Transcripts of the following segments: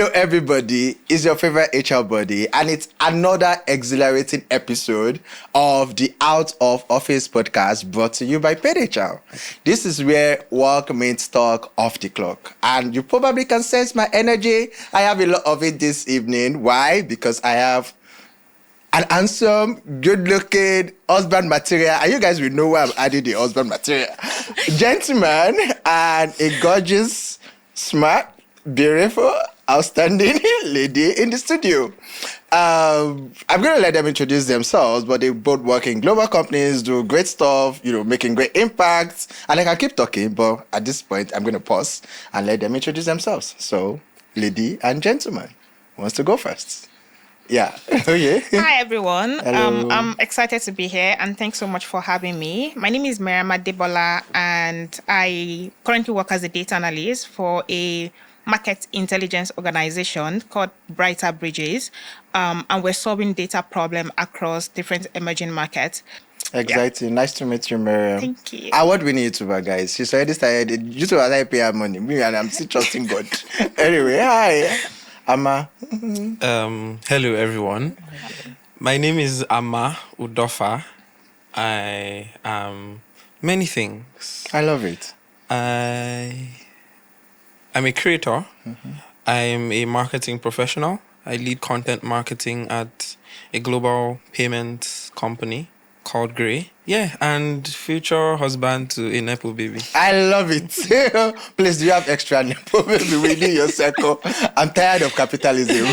Hello, everybody. It's your favorite HR buddy, and it's another exhilarating episode of the Out of Office podcast brought to you by Paid HR. This is where work meets talk off the clock, and you probably can sense my energy. I have a lot of it this evening. Why? Because I have an handsome, good-looking husband material, and you guys will know why I'm adding the husband material. Gentleman, and a gorgeous, smart, beautiful, outstanding lady in the studio. I'm going to let them introduce themselves, but they both work in global companies, do great stuff, making great impacts. And I can keep talking, but at this point, I'm going to pause and let them introduce themselves. So, lady and gentleman, who wants to go first? Yeah. Okay. Hi, everyone. Hello. I'm excited to be here, and thanks so much for having me. My name is Miriam Adebola, and I currently work as a data analyst for a market intelligence organization called Brighter Bridges, and we're solving data problem across different emerging markets. Exciting. Yeah. Nice to meet you, Miriam. Thank you. Award-winning YouTuber, guys. She's already started. YouTube has I pay her money. Me, and I'm still trusting God. Anyway, hi. Amma. Hello, everyone. My name is Amma Udofa. I am many things. I love it. I'm a creator. I'm a marketing professional. I lead content marketing at a global payments company called Grey. Yeah, and future husband to a Nepo baby. I love it. Please, do you have extra Nepo baby within your circle? I'm tired of capitalism.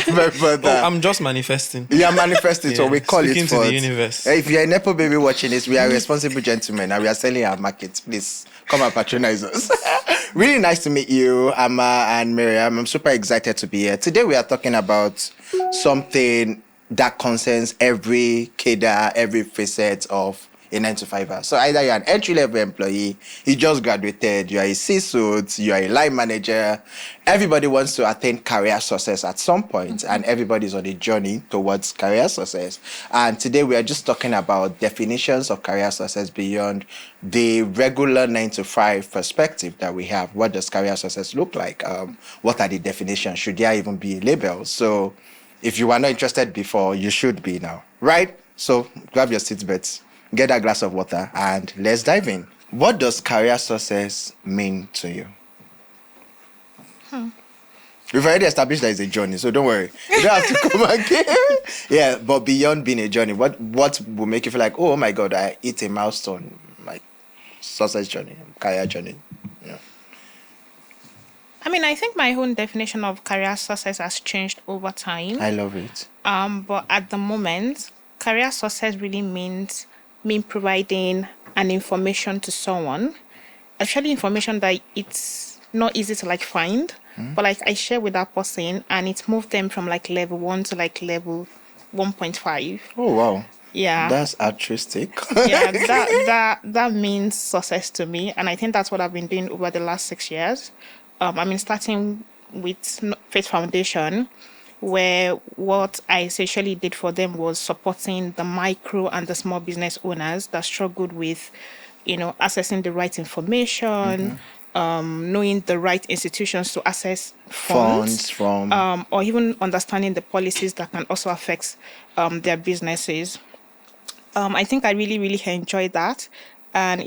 I'm just manifesting. You're manifesting, so we call speaking it to the universe. If you're a Nepo baby watching this, we are responsible gentlemen and we are selling our market. Please, come and patronize us. Really nice to meet you, Amma and Miriam. I'm super excited to be here. Today we are talking about something that concerns every cadre, every facet of a 9-to-5er. So either you're an entry-level employee, you just graduated, you are a C-suite, you are a line manager. Everybody wants to attain career success at some point, and everybody's on a journey towards career success. And today we are just talking about definitions of career success beyond the regular 9-to-5 perspective that we have. What does career success look like? What are the definitions? Should there even be labels? So if you were not interested before, you should be now, right? So grab your seatbelts, get that glass of water, and let's dive in. What does career success mean to you? We've already established that it's a journey, so don't worry. You don't have to come again. Yeah, but beyond being a journey, what will make you feel like, oh my God, I hit a milestone, my success journey, career journey? Yeah. I think my own definition of career success has changed over time. I love it. But at the moment, career success really means me providing an information to someone, actually information that it's not easy to find, but I share with that person, and it moved them from level 1 to level 1.5. Oh wow. Yeah. That's altruistic. Yeah, that means success to me, and I think that's what I've been doing over the last 6 years. Starting with Faith Foundation, where what I essentially did for them was supporting the micro and the small business owners that struggled with, accessing the right information, knowing the right institutions to access funds from, or even understanding the policies that can also affect their businesses. I think I really, really enjoyed that, and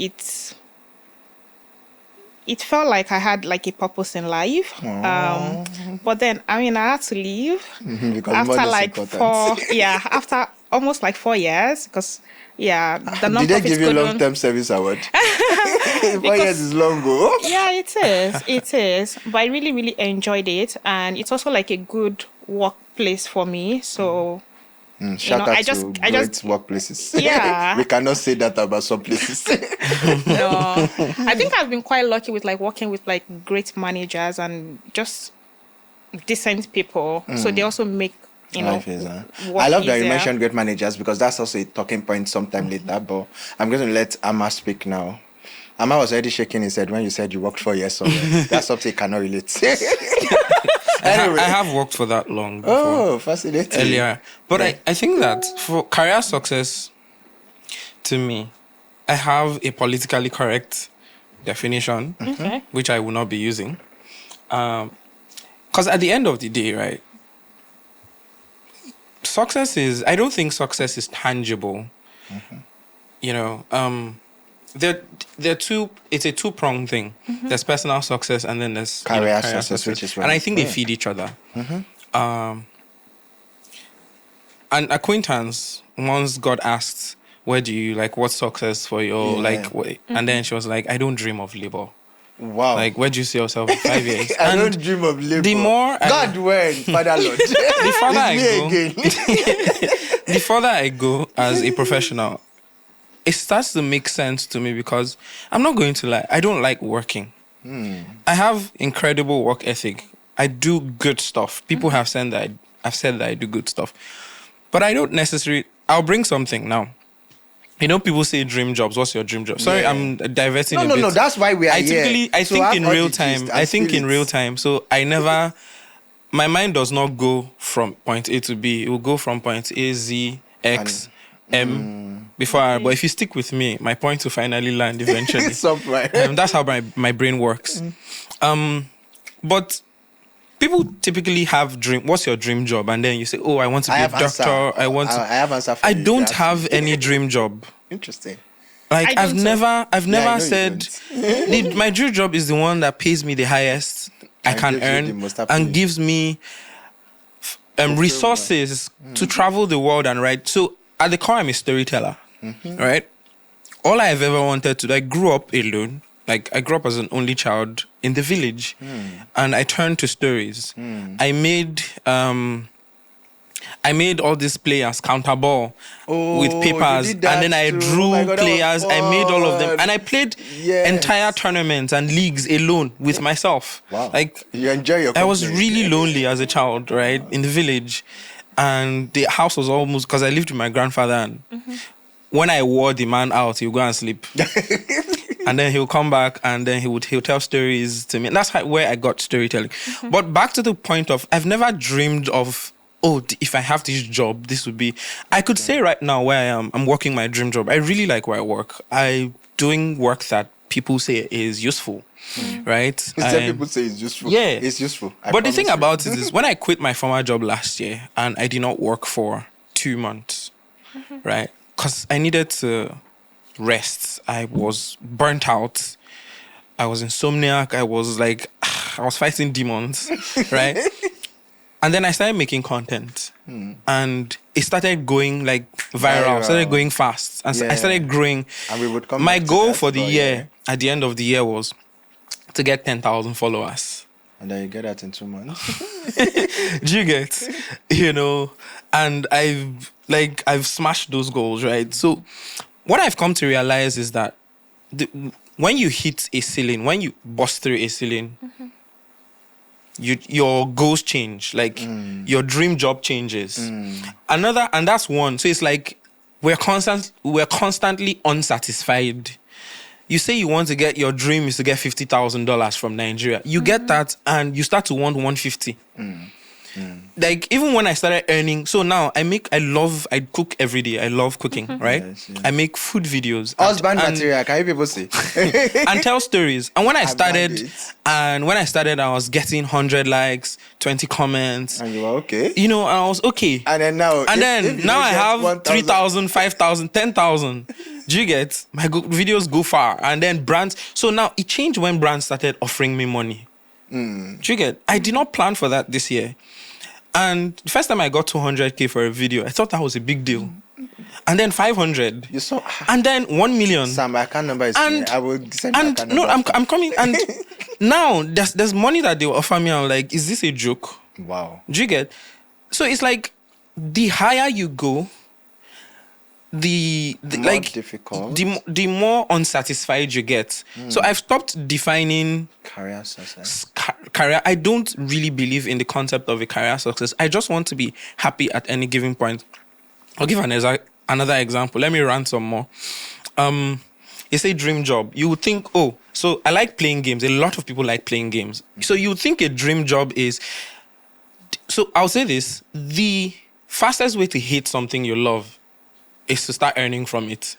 it felt like I had a purpose in life. But then, I had to leave after almost 4 years, because the nonprofit. Did they give you long-term service award? 4 years is long ago. Yeah, it is. But I really, really enjoyed it, and it's also a good workplace for me. So. Shout out to great workplaces. Yeah. We cannot say that about some places. No. I think I've been quite lucky with working with great managers and just decent people. So they also make life is, I love that you mentioned great managers, because that's also a talking point sometime later. But I'm going to let Amma speak now. Amma was already shaking his head when you said you worked 4 years somewhere. That's something he cannot relate to. Anyway. I have worked for that long before. Oh, fascinating. Earlier. But yeah. I think that for career success, to me, I have a politically correct definition, which I will not be using. Because at the end of the day, right, I don't think success is tangible. You know, it's a two-pronged thing. There's personal success and then there's Career success, which is and I think they feed each other. An acquaintance once got asked, where do you, like, what's success for your, and then she was like, I don't dream of labor. Wow. Like, where do you see yourself in 5 years? I don't dream of labor. The more God when, Father Lord. the further I go, again. the further I go as a professional, it starts to make sense to me because I'm not going to lie, I don't like working. I have incredible work ethic. I do good stuff. People have said that I do good stuff. But I don't necessarily... I'll bring something now. You know, people say dream jobs. What's your dream job? Sorry, I'm diverting a bit. No, that's why we are here. I think in real time. So I never... My mind does not go from point A to B. It will go from point A, Z, X, M, but if you stick with me, my point will finally land eventually. That's how my brain works. But people typically have what's your dream job? And then you say, oh, I want to be a doctor. I have answer for I you. don't have any dream job. Interesting. Like I've never said my dream job is the one that pays me the highest I can earn and gives me resources to travel the world and write. So at the core, I'm a storyteller, right? All I have ever wanted to do, I grew up alone. Like, I grew up as an only child in the village, and I turned to stories. I made all these players counterball with papers, and then I drew players. I made all of them, and I played entire tournaments and leagues alone with myself. Wow! Like, you enjoy your. I was really lonely as a child, right, in the village, and the house was almost, because I lived with my grandfather, and when I wore the man out, he would go and sleep. And then he'll come back and then he'll tell stories to me. And that's where I got storytelling. But back to the point of, I've never dreamed of, if I have this job, this would be... I could say right now where I am, I'm working my dream job. I really like where I work. I'm doing work that people say is useful, right? People say it's useful. Yeah. It's useful. But the thing about it is, when I quit my former job last year and I did not work for 2 months, right? Because I needed to rest. I was burnt out. I was insomniac. I was like, I was fighting demons, right? And then I started making content. And it started going like viral. Started going fast. And I started growing. And we would come My goal for the year, at the end of the year, was to get 10,000 followers. And then you get that in 2 months. Do you get? You know, and I've smashed those goals, right? So what I've come to realize is that when you hit a ceiling, when you bust through a ceiling, your goals change. Like your dream job changes. And that's one. So it's like we're constantly unsatisfied. You say you want to get, your dream is to get $50,000 from Nigeria. You get that and you start to want 150. Like, even when I started earning, so now I cook every day. I love cooking, right? Yes. I make food videos. Husband material, can you people see? And tell stories. And when I started, I was getting 100 likes, 20 comments. And you were okay? You know, and I was okay. And then now... now I have 3,000, 5,000, 10,000. Do you get? My videos go far. And then brands... So now, it changed when brands started offering me money. Do you get? I did not plan for that this year. And the first time I got 200K for a video, I thought that was a big deal. And then 500. You saw... And then 1 million. Sam, my account number is... I will send my account number. No, I'm coming. And now, there's money that they will offer me. I'm like, is this a joke? Wow. Do you get? So it's like, the higher you go, the more difficult. The more unsatisfied you get. So I've stopped defining career success. Career. I don't really believe in the concept of a career success. I just want to be happy at any given point. I'll give another example. Let me rant some more. You say dream job. You would think, so I like playing games. A lot of people like playing games. So you would think a dream job is... So I'll say this. The fastest way to hate something you love is to start earning from it.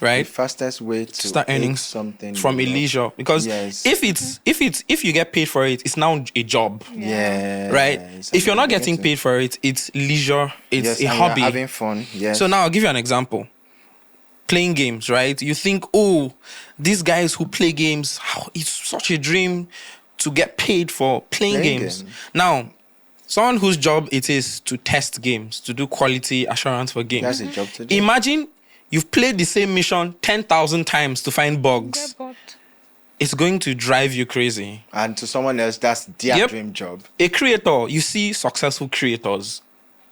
right? The fastest way to start earning something from a leisure, because Yes. if you get paid for it, it's now a job. Yeah. Right? If you're not getting paid for it, it's leisure, it's a and hobby. you're having fun. Yes. So now I'll give you an example. Playing games, right? You think, oh, these guys who play games, it's such a dream to get paid for playing games. Now, someone whose job it is to test games, to do quality assurance for games. That's a job to do. Imagine you've played the same mission 10,000 times to find bugs. It's going to drive you crazy. And to someone else, that's their dream job. A creator, you see successful creators.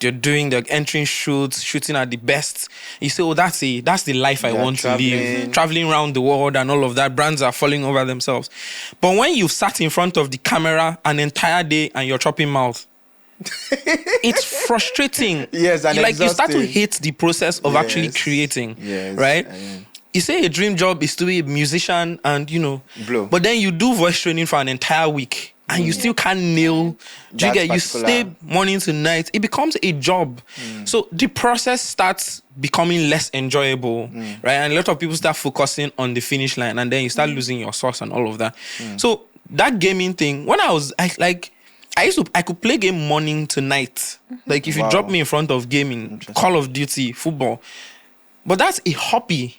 They're entering shoots, shooting at the best. You say, oh, that's the life I want to live. Traveling around the world and all of that. Brands are falling over themselves. But when you've sat in front of the camera an entire day and you're chopping mouth, it's frustrating. Yes, and you start to hate the process of actually creating. Yes, right? You say a dream job is to be a musician and, blow. But then you do voice training for an entire week and you still can't nail. You stay morning to night. It becomes a job. So the process starts becoming less enjoyable, right? And a lot of people start focusing on the finish line and then you start losing your source and all of that. So that gaming thing, when I could play game morning to night. Like if you drop me in front of gaming, Call of Duty, football. But that's a hobby.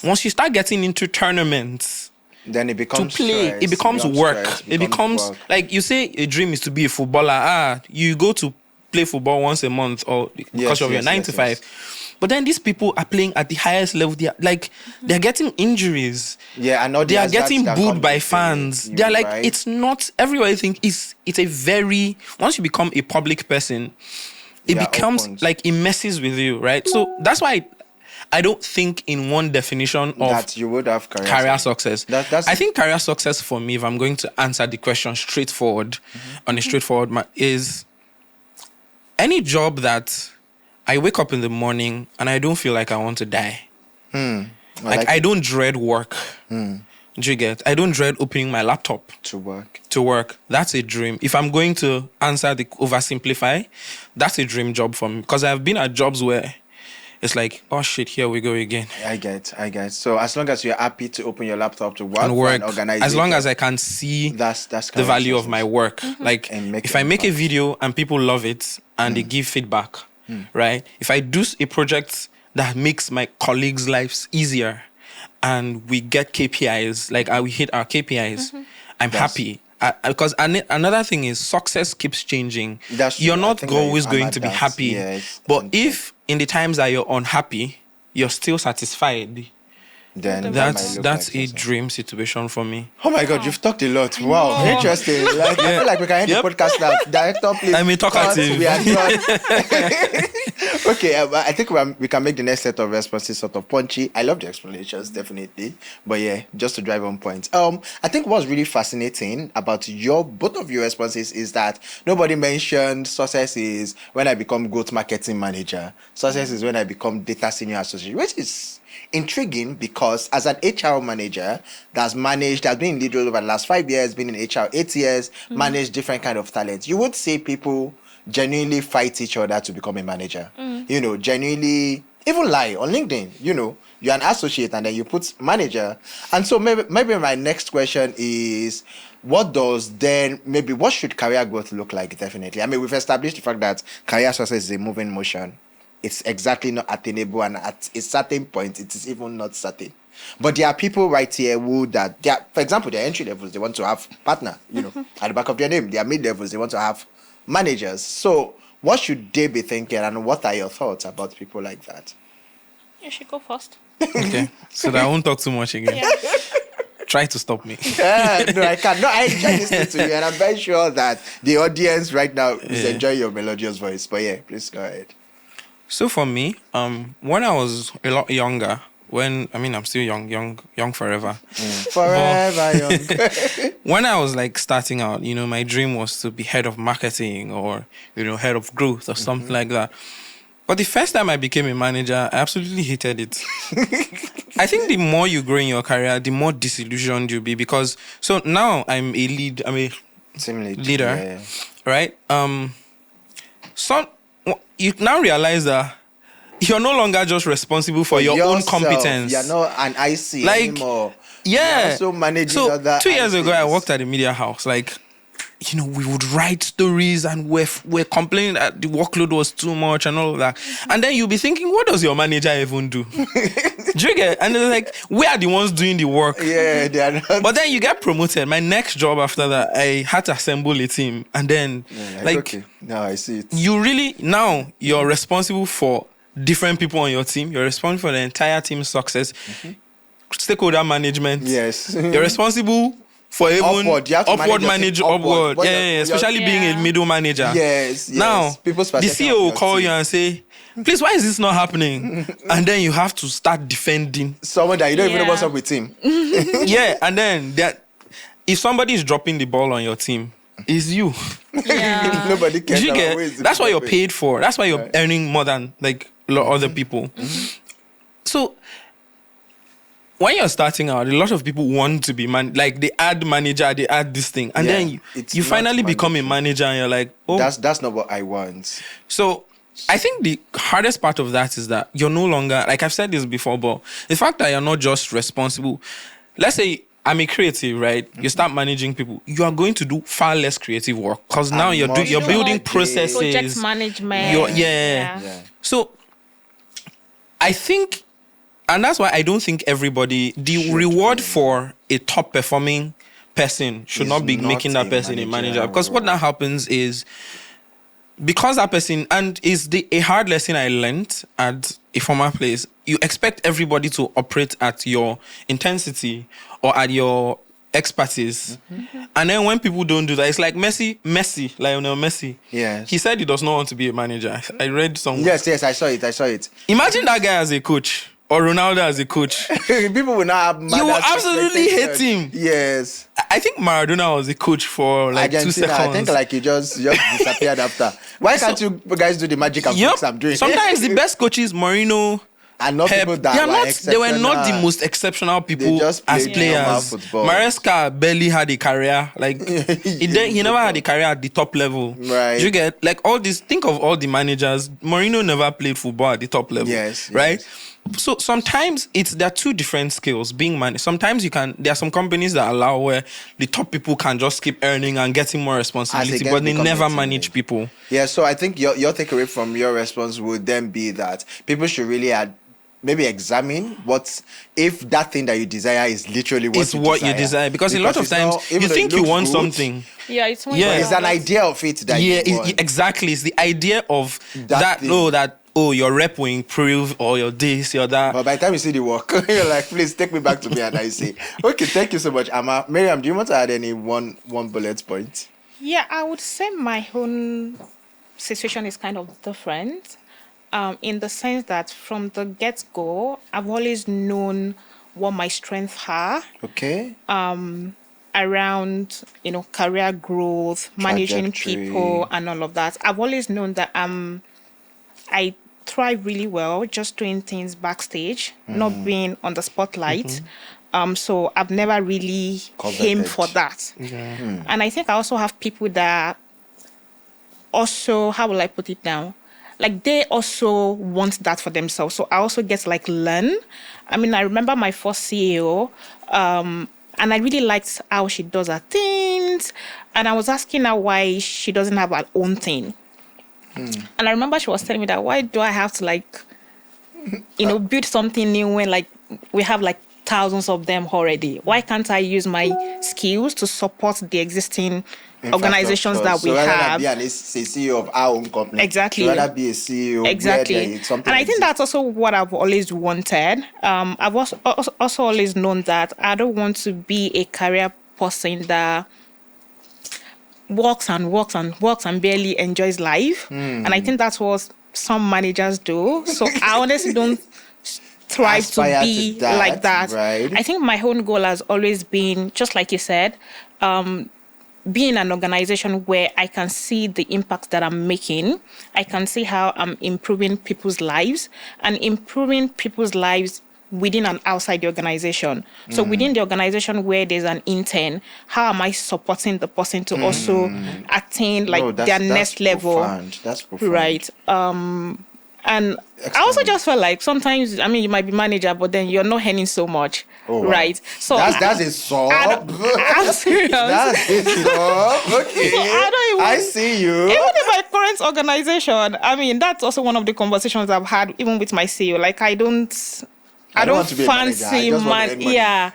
Once you start getting into tournaments, then it becomes to play. Stress. It becomes work. It becomes work. like you say a dream is to be a footballer. You go to play football once a month or because of your 9 to 5. But then these people are playing at the highest level. They're getting injuries. Yeah, and they are getting booed by fans. They're like, right? It's not everybody think it's a very once you become a public person, it becomes like it messes with you, right? So that's why I don't think in one definition of that you would have career success. I think career success for me, if I'm going to answer the question straightforward, on a straightforward is any job that I wake up in the morning and I don't feel like I want to die. Like I don't dread work. Do you get? I don't dread opening my laptop to work. That's a dream. If I'm going to answer the oversimplify, that's a dream job for me. Because I've been at jobs where it's like, oh shit, here we go again. I get. So as long as you're happy to open your laptop to work and organize, as long as I can see that's the value of my work. Like if I make a video and people love it and they give feedback, right? If I do a project that makes my colleagues' lives easier and we get KPIs, like we hit our KPIs, I'm happy. Because another thing is success keeps changing. You're not always going to be happy. Yes, but if in the times that you're unhappy, you're still satisfied, then that's a dream situation for me. Oh my God, you've talked a lot. Wow, interesting. I feel like we can end the podcast now. Director, please. I'm talkative. We are done. Okay, I think we can make the next set of responses sort of punchy. I love the explanations, definitely. But yeah, just to drive on point. I think what's really fascinating about both of your responses is that nobody mentioned success is when I become growth marketing manager. Success is when I become data senior associate, which is intriguing because as an HR manager that's been in lead role over the last 5 years, been in HR 8 years, managed different kind of talents, you would say people genuinely fight each other to become a manager. Genuinely even lie on LinkedIn. You're an associate and then you put manager. And so maybe my next question is, what should career growth look like? Definitely. I mean, we've established the fact that career success is a moving motion. It's exactly not attainable, and at a certain point, it is even not certain. But there are people right here for example, their entry levels, they want to have partner, at the back of their name. Their mid levels, they want to have managers. So what should they be thinking, and what are your thoughts about people like that? You should go first. Okay, so that I won't talk too much again. Yeah. Try to stop me. No, I can't. No, I enjoy listening to you, and I'm very sure that the audience right now is enjoying your melodious voice. But yeah, please go ahead. So for me, when I was a lot younger, I'm still young forever. Forever young. When I was like starting out, my dream was to be head of marketing or, head of growth or something like that. But the first time I became a manager, I absolutely hated it. I think the more you grow in your career, the more disillusioned you'll be because, so now I'm a lead, team leader, right? You now realize that you're no longer just responsible for your own yourself. competence. You're not an IC Like, anymore. Yeah. You're also managing so other 2 years ago, I entities. worked at a media house. Like, we would write stories and we're complaining that the workload was too much and all of that. And then you'll be thinking, what does your manager even do? Do you get? And they're like, we are the ones doing the work. Yeah, they are not. But then you get promoted. My next job after that, I had to assemble a team. And then, okay, now I see it. now you're responsible for different people on your team. You're responsible for the entire team's success. Stakeholder management. Yes. You're responsible for even Upward. You have to upward manage your team manage upward. upward. Yeah, especially being a middle manager. Yes. Now, People's the perception CEO of will your call team. you and say, please, why is this not happening? And then you have to start defending. Someone that you don't even know Yeah. what's up with him. Yeah, and then if somebody is dropping the ball on your team, it's you. Yeah. Nobody cares. Did you about get? who is the That's what you're people. paid for. That's why you're Right. earning more than like a lot of other people. So when you're starting out, a lot of people want to be like they add manager, they add this thing, and Yeah, then it's you not finally become a mandatory. manager, and you're like, oh. That's not what I want. So I think the hardest part of that is that you're no longer, like I've said this before, but the fact that you're not just responsible. Let's say I'm a creative, right? You start managing people. You are going to do far less creative work because now And you're more you're You do building more processes. project management. Yeah. So I think, and that's why I don't think everybody, the reward for a top performing person should Is not be not making that a person a manager. managerial Because what role. now happens is, because that person, and is a hard lesson I learned at a former place, you expect everybody to operate at your intensity or at your expertise. And then when people don't do that, it's like Messi, Lionel Messi. Yes. He said he does not want to be a manager. I read somewhere. Yes, I saw it. Imagine that guy as a coach or Ronaldo as a coach. People will not have mad You will ass absolutely hate expectations. him. Yes. I think Maradona was a coach for like Argentina, 2 seconds. I think like he just disappeared after. Why can't you guys do the magic and fix I'm doing? Sometimes the best coaches, Mourinho, and not Pep, people that they were not the exceptional. most exceptional They people just as played normal players. football. Maresca barely had a career. Like he never had a career at the top level. Right. Do you get like all this? Think of all the managers. Mourinho never played football at the top level. Yes, Right. yes. So sometimes there are two different skills being managed. Sometimes there are some companies that allow where the top people can just keep earning and getting more responsibility, against but they becoming never a team manage lead. people. Yeah, so I think your takeaway from your response would then be that people should really maybe examine what if that thing that you desire is literally what It's what you desire. Because a lot of it's not- times even you though think it you looks want good, something. Yeah, it's when Yeah. you It's an have idea of it that you want. Exactly. It's the idea of That thing. your rep will improve or your this, your that. But by the time you see the work, you're like, please take me back to me, and I say, okay, thank you so much, Amma. Miriam, do you want to add any one bullet point? Yeah, I would say my own situation is kind of different, in the sense that from the get-go, I've always known what my strengths are Okay. around, career growth, managing Trajectory. people, and all of that. I've always known that I thrive really well just doing things backstage, not being on the spotlight. So I've never really aimed Coveted. for that. And I think I also have people that also, how will I put it now? Like they also want that for themselves. So I also get to like learn. I mean, I remember my first CEO, and I really liked how she does her things. And I was asking her why she doesn't have her own thing. And I remember she was telling me that, why do I have to build something new when like we have like thousands of them already? Why can't I use my skills to support the existing organizations that we have? Be a CEO of our own company. Exactly. So rather be a CEO. Exactly. Where there is something And I think exists. that's also what I've always wanted. I've also always known that I don't want to be a career person that works and barely enjoys life. And I think that's what some managers do. So I honestly don't thrive to Aspire be to that, like that. right. I think my own goal has always been, just like you said, being an organization where I can see the impact that I'm making. I can see how I'm improving people's lives and improving people's lives within and outside the organization. So within the organization where there's an intern, how am I supporting the person to also attain like No, their next level? Profound. That's profound. Right. And I also just felt like sometimes, I mean, you might be manager, but then you're not earning so much, Oh, wow. right? So that's a sub. I'm serious. That's a sub. Okay. So I see you. Even in my current organization, I mean, that's also one of the conversations I've had, even with my CEO. Like, I don't want to be a manager. I fancy just want to earn money. Yeah.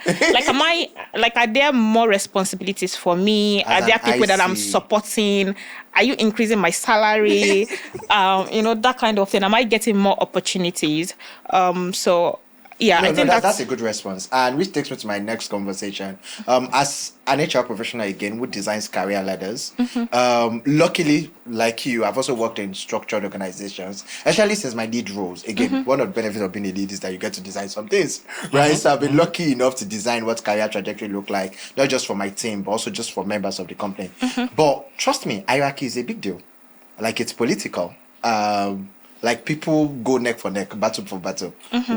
Are there more responsibilities for me? As Are there an people that I'm IC. supporting? Are you increasing my salary? That kind of thing. Am I getting more opportunities? I think that's a good response. And which takes me to my next conversation. As an HR professional again, who designs career ladders, luckily, like you, I've also worked in structured organizations, especially since my lead roles. Again, one of the benefits of being a lead is that you get to design some things, right? So I've been lucky enough to design what career trajectory look like, not just for my team, but also just for members of the company. But trust me, hierarchy is a big deal. Like, it's political. Like, people go neck for neck, battle for battle.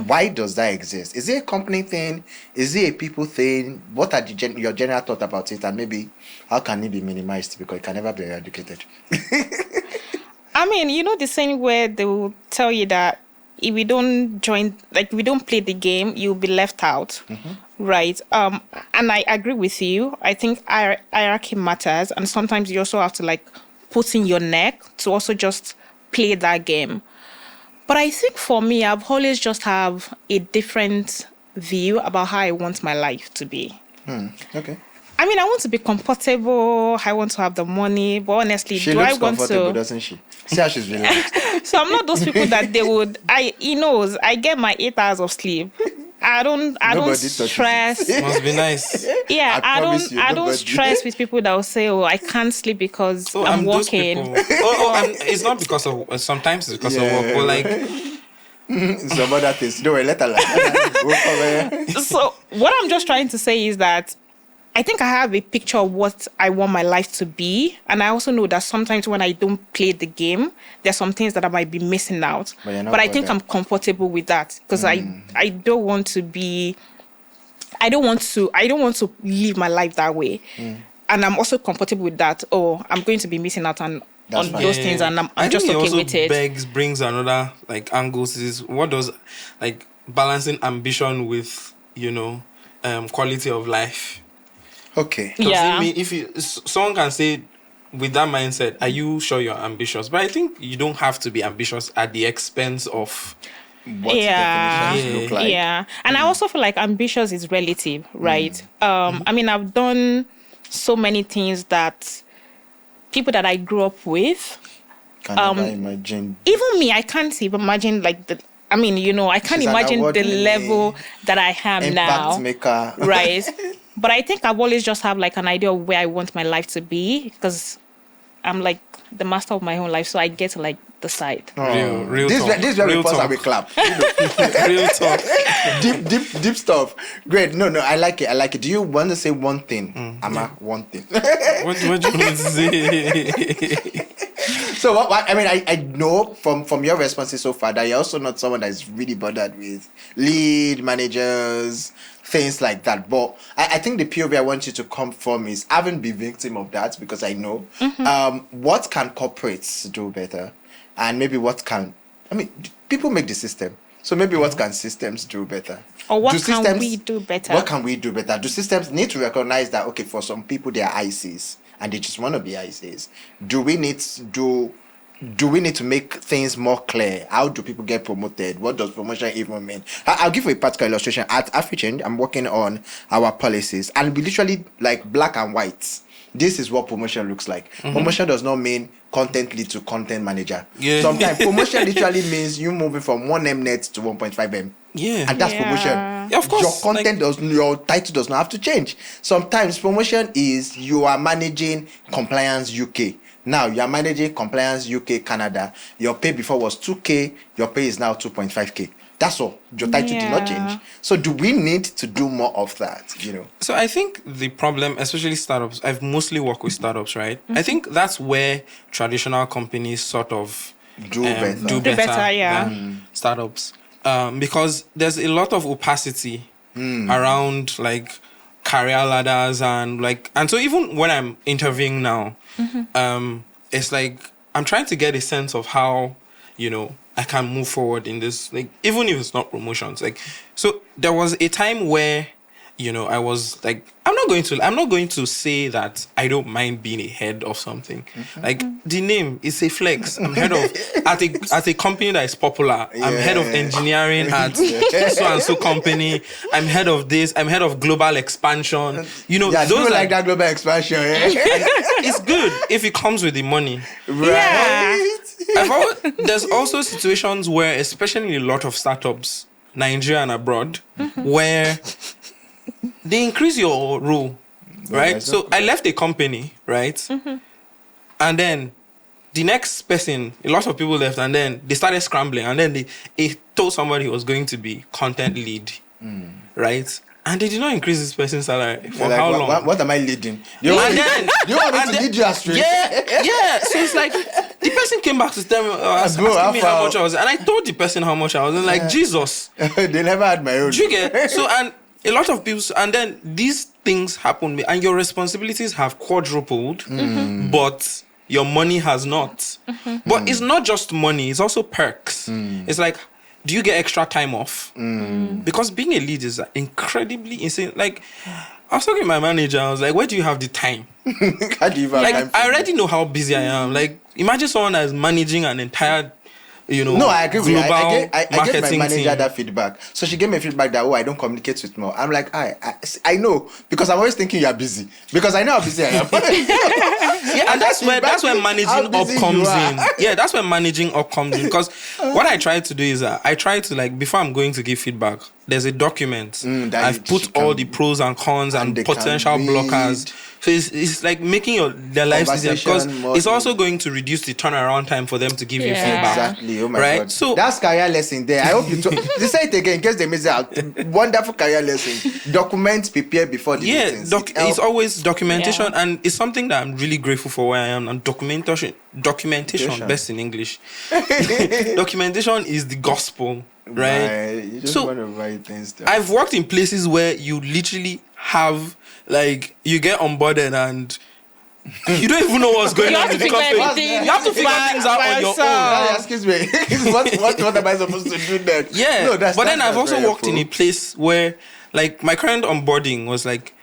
Why does that exist? Is it a company thing? Is it a people thing? What are your general thought about it? And maybe how can it be minimized? Because it can never be eradicated. I mean, the same where they will tell you that if we don't join, like, if we don't play the game, you'll be left out. Right. And I agree with you. I think hierarchy matters. And sometimes you also have to, like, put in your neck to also just play that game. But I think for me, I've always just have a different view about how I want my life to be. Okay. I mean, I want to be comfortable. I want to have the money. But honestly, She do looks I want comfortable, to? doesn't she? See how she's relaxed. So I'm not those people that they would. He knows. I get my 8 hours of sleep. I don't stress. Must be nice. Yeah, I don't nobody. stress with people that will say, "Oh, I can't sleep because I'm those working." people. And it's not because of. Sometimes it's because of work, but like. Some other things. Don't worry, let her lie. So what I'm just trying to say is that I think I have a picture of what I want my life to be. And I also know that sometimes when I don't play the game, there's some things that I might be missing out. But I think I'm comfortable with that because I don't want to be, I don't want to live my life that way. And I'm also comfortable with that. Oh, I'm going to be missing out on those things, and I'm just okay with it. Brings another like angle to this. What does like balancing ambition with quality of life? Okay. Yeah. I mean, if someone can say with that mindset, are you sure you're ambitious? But I think you don't have to be ambitious at the expense of what definitions look like. Yeah. And I also feel like ambitious is relative, right? I mean, I've done so many things that people that I grew up with Can never imagine. Even me, I can't even imagine I can't imagine the level that I am now. Impact maker. Right. But I think I've always just have like an idea of where I want my life to be because I'm like the master of my own life, so I get to like decide. Real This talk. is where we Real pause talk. and we clap. Real talk. Deep stuff. Great. No, I like it. Do you want to say one thing? Ama, one thing. What do you want to say? So what I mean, I know from your responses so far that you're also not someone that is really bothered with lead managers, things like that. But I think the POV I want you to come from is having been victim of that, because I know what can corporates do better, and maybe people make the system. So maybe what can systems do better? Or what can we do better? What can we do better? Do systems need to recognize that, okay, for some people they are ICs and they just want to be ICs? Do we need to make things more clear? How do people get promoted? What does promotion even mean? I'll give you a practical illustration. At AfriChange, I'm working on our policies, and we literally like black and white. This is what promotion looks like. Promotion does not mean content lead to content manager. Yeah. Sometimes promotion literally means you moving from 1M net to 1.5M. Yeah. And that's promotion. Yeah, of course. Your content your title does not have to change. Sometimes promotion is you are managing compliance UK. Now you are managing compliance UK Canada. Your pay before was 2K, your pay is now 2.5K. That's all. Your title did not change. So do we need to do more of that? So I think the problem, especially startups, I've mostly worked with startups, right? I think that's where traditional companies sort of do better than startups. Because there's a lot of opacity around like career ladders and so even when I'm interviewing now, it's like I'm trying to get a sense of how, I can move forward in this, like, even if it's not promotions. Like, so there was a time where, I was like, I'm not going to say that I don't mind being a head of something. Like, the name is a flex. I'm head of at a company that is popular. I'm head of engineering at so and so company. I'm head of this. I'm head of global expansion. Yeah, those like that global expansion. It's good if it comes with the money. Right. Yeah. There's also situations where, especially in a lot of startups, Nigeria and abroad, where they increase your role, right? So I left a company, right? And then the next person, a lot of people left, and then they started scrambling, and then they told somebody he was going to be content lead, right? And they did not increase this person's salary for how long? What am I leading? You want me to lead you astray? Yeah. So it's like the person came back to tell me, asking me how much I was, and I told the person how much I was, and like Jesus, they never had my own. Do you get? So and a lot of people, and then these things happen, and your responsibilities have quadrupled, but your money has not. But it's not just money; it's also perks. It's like, do you get extra time off? Because being a lead is incredibly insane. Like, I was talking to my manager. I was like, "Where do you have the time?" How do you have time? I already know how busy I am. Like, imagine someone that is managing an entire. No, I agree with you. I gave my manager team. that feedback. So she gave me feedback that, I don't communicate with more. I'm like, I know, because I'm always thinking you're busy. Because I know how busy I am. Yeah, and that's where managing up comes in. Yeah, that's where managing up comes in. Because what I try to do is I try to, like, before I'm going to give feedback, there's a document. I've put all the pros and cons and potential blockers. So it's like making their lives easier, because it's also going to reduce the turnaround time for them to give you feedback. Exactly. Oh my God. So that's career lesson there. I hope you say it again in case they miss out. Wonderful career lesson. Document, prepare before the meetings. It's always documentation, and it's something that I'm really grateful for where I am. And documentation, best in English. Documentation is the gospel, right? You just want to write things down. I've worked in places where you literally have, like, you get onboarded and you don't even know what's going on in the company. You have to figure things out on your own. Excuse me. what am I supposed to do then? Yeah. No, but then I've also worked in a place where, like, my current onboarding was like,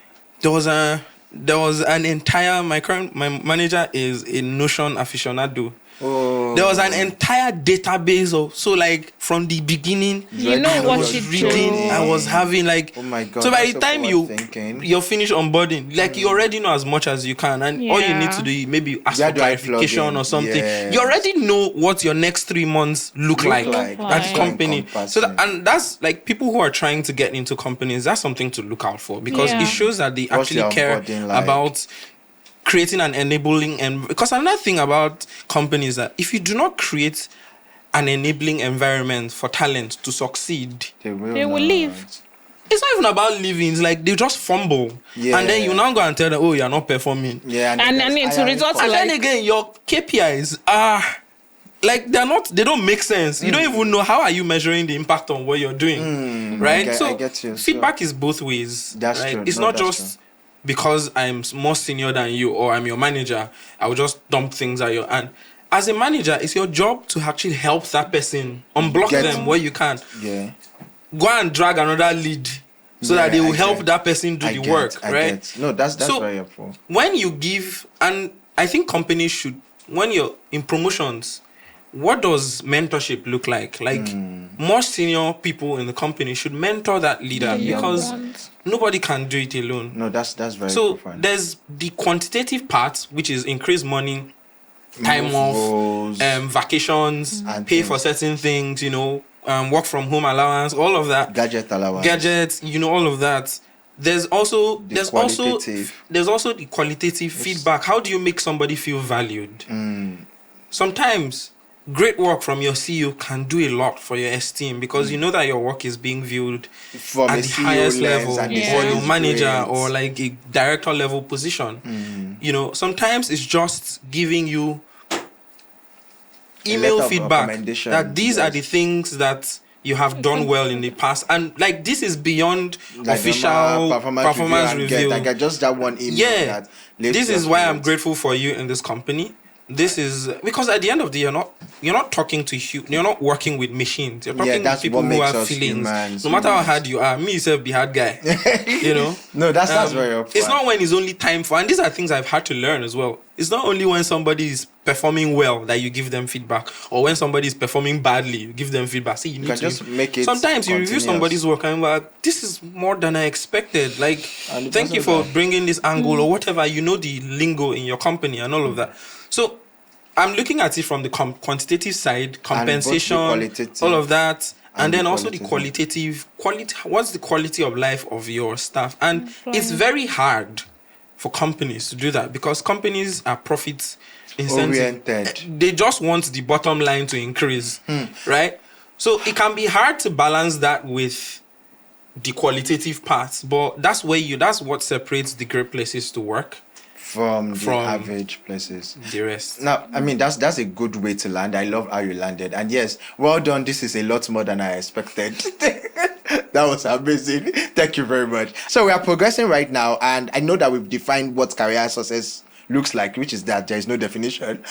there was an entire, my manager is a Notion aficionado. There was an entire database of, so like from the beginning, I was reading, I was having like, oh my God, so by the time you're finished onboarding, like you already know as much as you can, and all you need to do is maybe ask for clarification or something. Yes. You already know what your next 3 months look like at the company. So and that's like, people who are trying to get into companies, that's something to look out for, because it shows that they actually care about creating an enabling, and because another thing about companies that if you do not create an enabling environment for talent to succeed, they will leave. It's not even about leaving. It's like they just fumble, and then you now go and tell them, "Oh, you're not performing." Yeah, and to result, and then again, your KPIs are like they don't make sense. You don't even know how are you measuring the impact on what you're doing, right? I get you. Feedback is both ways. That's true. It's not just because I'm more senior than you or I'm your manager, I will just dump things at you. And as a manager, it's your job to actually help that person, unblock them where you can. Yeah. Go and drag another lead so that they will help that person do the work, right? No, that's very helpful. When you give, and I think companies should, when you're in promotions, what does mentorship look like? Like, more senior people in the company should mentor that leader, because nobody can do it alone. No, that's very so profound. There's the quantitative part, which is increase money, time off, vacations, pay for certain things, work from home allowance, all of that. Gadget allowance. Gadgets, all of that. There's also the qualitative feedback. How do you make somebody feel valued? Sometimes great work from your CEO can do a lot for your esteem, because you know that your work is being viewed from at the highest level, or your manager, great. or like a director level position. Sometimes it's just giving you email feedback that these are the things that you have done well in the past, and like this is beyond like official performance review. I get just that one email. This is why I'm grateful for you in this company. this is because at the end of the day, you're not talking to you're not working with machines. You're talking with people who have feelings. Humans, no matter how hard you are, me yourself be hard guy. You know? No, that's very upfront. It's not when it's only time for, and these are things I've had to learn as well. It's not only when somebody is performing well that you give them feedback, or when somebody is performing badly, you give them feedback. See, you need to just make it. Sometimes continuous. you review somebody's work and you're like, this is more than I expected. Like, thank you for bringing this angle or whatever. You know the lingo in your company and all of that. So I'm looking at it from the quantitative side, compensation, all of that. And then also the qualitative quality. What's the quality of life of your staff? And it's very hard for companies to do that because companies are profit oriented. They just want the bottom line to increase, right? So it can be hard to balance that with the qualitative part, but that's what separates the great places to work from the average places. The rest. Now, I mean, that's a good way to land. I love how you landed. And yes, well done. This is a lot more than I expected. That was amazing. Thank you very much. So we are progressing right now. And I know that we've defined what career success looks like, which is that there is no definition.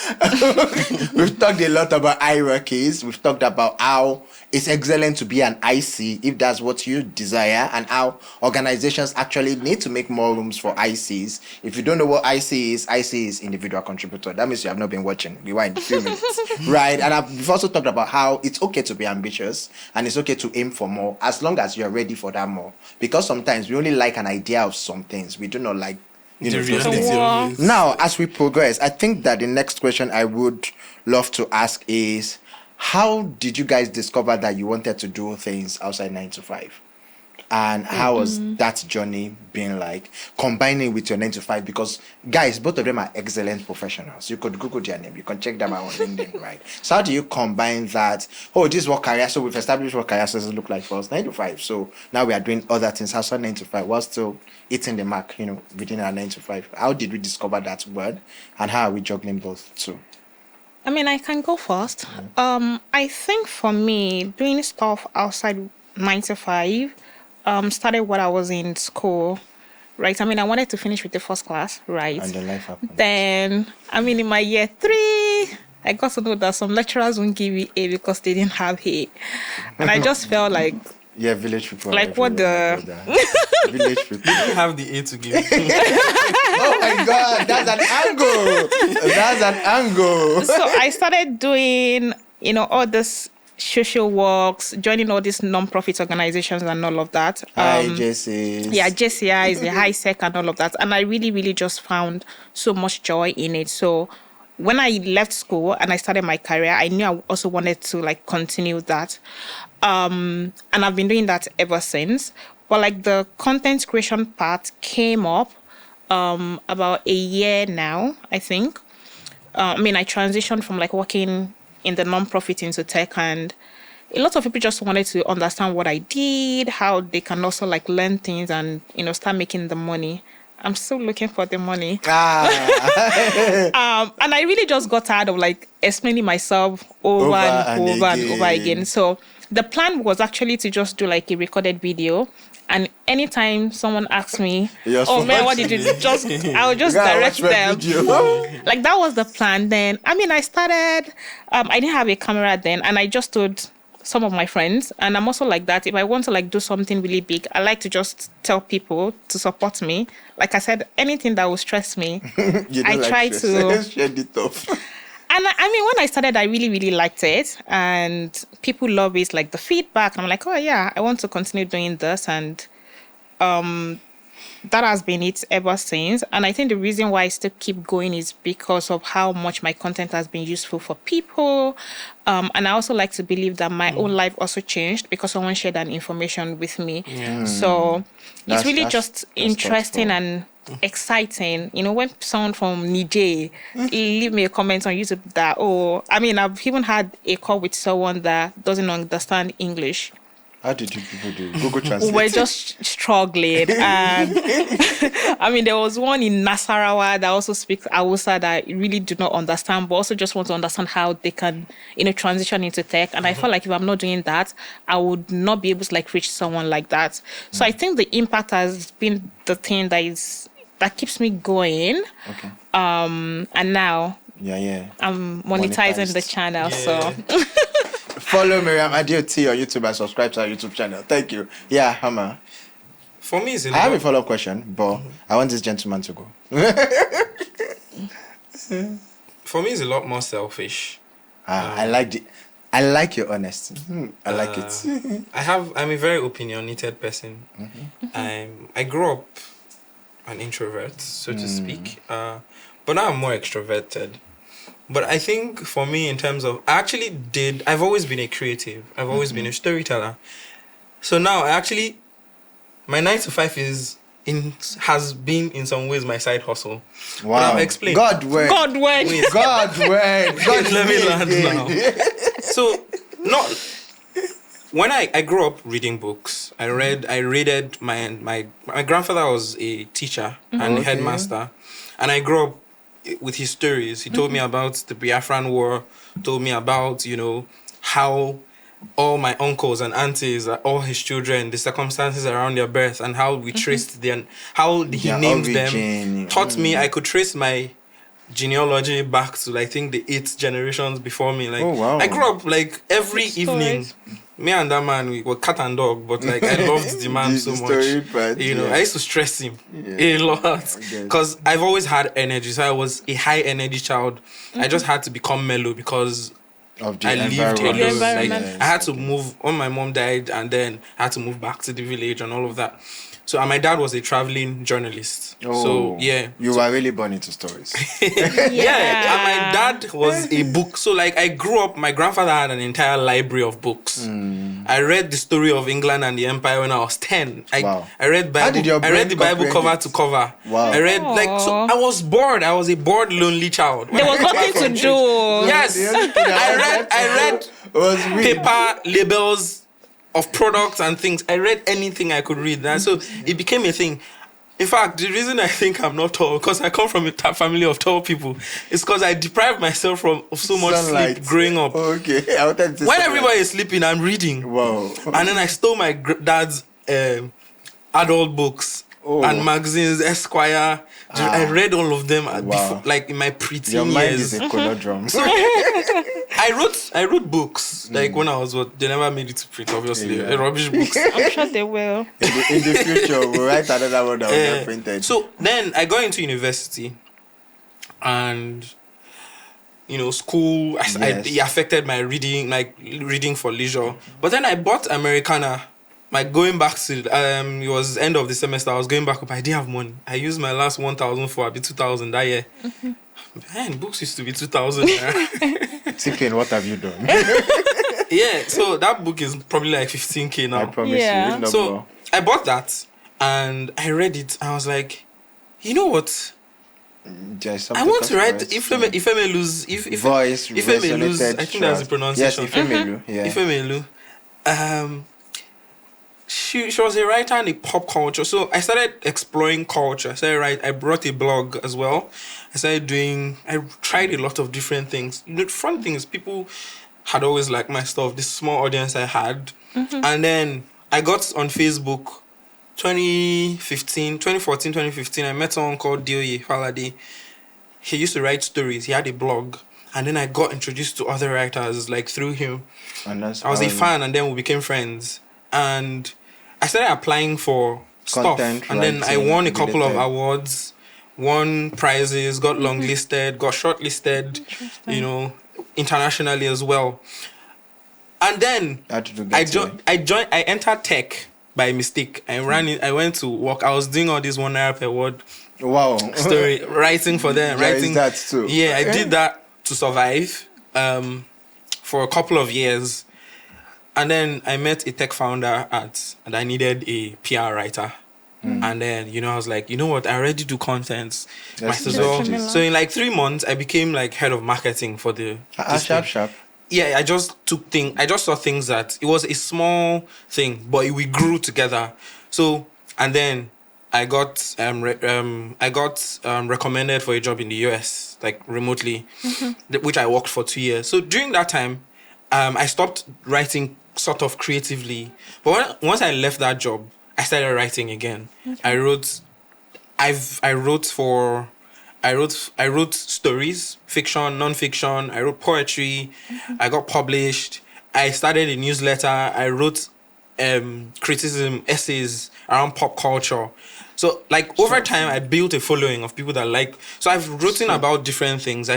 We've talked a lot about hierarchies. We've talked about how it's excellent to be an IC if that's what you desire, and how organizations actually need to make more rooms for ICs. If you don't know what IC is individual contributor. That means you have not been watching. Rewind a few minutes. Right? And we've also talked about how it's okay to be ambitious and it's okay to aim for more as long as you're ready for that more. Because sometimes we only like an idea of some things. We do not like Now, as we progress, I think that the next question I would love to ask is, how did you guys discover that you wanted to do things outside 9 to 5? And how was that journey been like, combining with your 9 to 5? Because guys, both of them are excellent professionals. You could Google their name. You can check them out on LinkedIn, right? So how do you combine that? Oh, this is what career. So we've established what career success look like for us, 9 to 5. So now we are doing other things outside 9 to 5 while still hitting the mark, within our 9 to 5. How did we discover that word? And how are we juggling both too? I mean, I can go first. I think for me, doing stuff outside 9 to 5, started when I was in school, right? I mean, I wanted to finish with the first class, right? And then life happened. Then, I mean, in my year 3, I got to know that some lecturers won't give me A because they didn't have A. And I just felt like... Yeah, village people. Like what the... Village people. You didn't have the A to give. Oh my God, that's an angle. So I started doing, all this social works, joining all these non-profit organizations and all of that. JCs. Yeah, JCI is the high sec and all of that. And I really, really just found so much joy in it. So when I left school and I started my career, I knew I also wanted to continue that. And I've been doing that ever since. But the content creation part came up about a year now, I think. I transitioned from working in the non-profit into tech, and a lot of people just wanted to understand what I did, how they can also learn things and start making the money. I'm still looking for the money. And I really just got tired of explaining myself over and over again. So the plan was actually to just do a recorded video. And anytime someone asks me, "Oh man, what did you do?" I would just direct them. That was the plan. Then, I started. I didn't have a camera then, and I just told some of my friends. And I'm also like that. If I want to do something really big, I like to just tell people to support me. Like I said, anything that will stress me, I try to shed it off. And when I started, I really, really liked it. And people love it, the feedback. And I'm like, oh, yeah, I want to continue doing this. And that has been it ever since. And I think the reason why I still keep going is because of how much my content has been useful for people. And I also like to believe that my own life also changed because someone shared that information with me. So it's really just interesting and exciting. When someone from Niger leave me a comment on YouTube that, I've even had a call with someone that doesn't understand English. How did you people do? Google Translate. We're just struggling. And there was one in Nasarawa that also speaks Hausa that I really do not understand, but also just want to understand how they can, transition into tech. And I felt like if I'm not doing that, I would not be able to reach someone like that. So I think the impact has been the thing that keeps me going. Okay. And now I'm monetizing the Monetized. channel. Yeah. So Follow Miriam Adeoti on YouTube and subscribe to our YouTube channel. Thank you. Yeah, Hammer. For me, it's a I have a lot. follow-up question, but I want this gentleman to go. For me, it's a lot more selfish. I like your honesty. I like it. I'm a very opinionated person. I grew up an introvert, so to speak. But now I'm more extroverted. But I think for me, in terms of, I've always been a creative. I've always been a storyteller. So now my 9 to 5 has been in some ways my side hustle. Wow. But I'll explain. God word. Wait. God word. God Let me land word. now. So, when I grew up reading books, I raided my grandfather was a teacher and a headmaster, and I grew up with his stories. He told me about the Biafran War, told me about, how all my uncles and aunties, all his children, the circumstances around their birth, and how we traced how he Their named origin. them, taught me I could trace my genealogy back to I think the 8 generations before me. Like, Oh, wow. I grew up like every Stories. evening. Me and that man, we were cat and dog, but like I loved the man so The much. story part, yeah. I used to stress him Yeah. a lot guess. because I've always had energy. So I was a high energy child. I just had to become mellow because Of the I lived environment. Your alone. Like, environment. I had to move when my mom died, and then I had to move back to the village and all of that. So, and my dad was a traveling journalist. So, yeah. You were really born into stories. Yeah, and my dad was a book. So, like, I grew up, my grandfather had an entire library of books. I read the story of England and the Empire when I was 10. Wow. I read How did your Bible. I read the brain Bible cover comprehend to it? cover. Wow. I read, so Aw. I was bored. I was a bored, lonely child. there was nothing to do. Yes. The only thing I read was weed. paper labels of products and things. I read anything I could read. And so it became a thing. In fact, the reason I think I'm not tall, because I come from a family of tall people, is because I deprived myself of so much Sunlight. sleep growing up. Okay. I wanted to When say everybody is sleeping, I'm reading. Wow. And then I stole my dad's adult books Oh. and magazines, Esquire. I read all of them before, like in my Your preteen mind years. is a color drum. I wrote books like when I was they never made it to print, obviously. Yeah. Rubbish books. I'm sure they will. in the future, we'll write another one that will get Uh, printed. so then I got into university, and school. Yes. It affected my reading, like reading for leisure. But then I bought Americana. Like going back to it was end of the semester. I was going back up. I didn't have money. I used my last 1,000 for 2,000 that year. Man, books used to be 2,000. Tipping, what have you done? Yeah, so that book is probably like 15K I now. promise Yeah. you. if not So more. I bought that and I read it. I was like, you know what? There's I something want to write customized. Ifemelu's voice Ifemelu's. I resonated think that's the throughout. pronunciation. Yes, Ifemelu. Yeah. Ifemelu. She was a writer and a pop culture. So I started exploring culture. I brought a blog as well. I tried a lot of different things. The fun thing is people had always liked my stuff, this small audience I had. And then I got on Facebook 2014, 2015, I met someone called Dioye Falade. He used to write stories. He had a blog. And then I got introduced to other writers like through him. And that's I was a how fan, and then we became friends. And I started applying for stuff. Content And then I writing won a couple of related. awards, won prizes, got longlisted, got shortlisted, internationally as well. And then How did you get I entered tech by mistake. I went to work. I was doing all this Naira per award Wow. story, writing for them. There is writing that too. Yeah, I did that to survive for a couple of years. And then I met a tech founder and I needed a PR writer. And then, I was like, you know what? I already do content. Let's Might as do well. that. So in like 3 months, I became like head of marketing for the. this Sharp, thing. sharp. Yeah, I just saw things that it was a small thing, but we grew together. So, and then I got recommended for a job in the US, like remotely, which I worked for 2 years. So during that time, I stopped writing sort of creatively. But once I left that job, I started writing again. I wrote for I wrote stories, fiction, non-fiction. I wrote poetry. I got published. I started a newsletter. I wrote criticism essays around pop culture. So like over time, I built a following of people that like. So I've written about different things.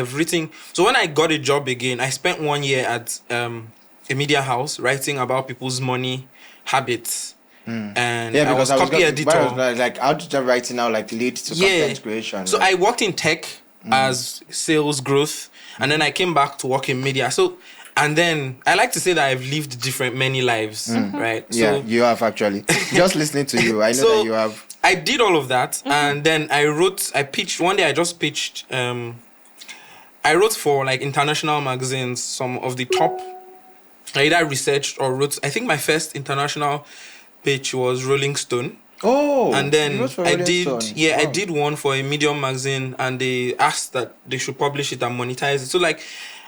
So when I got a job again, I spent 1 year at a media house writing about people's money habits. And I was copy editor. Like how did you writing now like lead to content creation? So I worked in tech as sales growth, and then I came back to work in media. So, and then I like to say that I've lived many lives, right? Yeah, So, you have actually. Just listening to you, I know that you have. I did all of that, and then I pitched, one day I just pitched, I wrote for like international magazines, some of the top, I either researched or wrote, I think my first international pitch was Rolling Stone. Oh, and then I did, Stone. I did one for a Medium magazine, and they asked that they should publish it and monetize it. So like,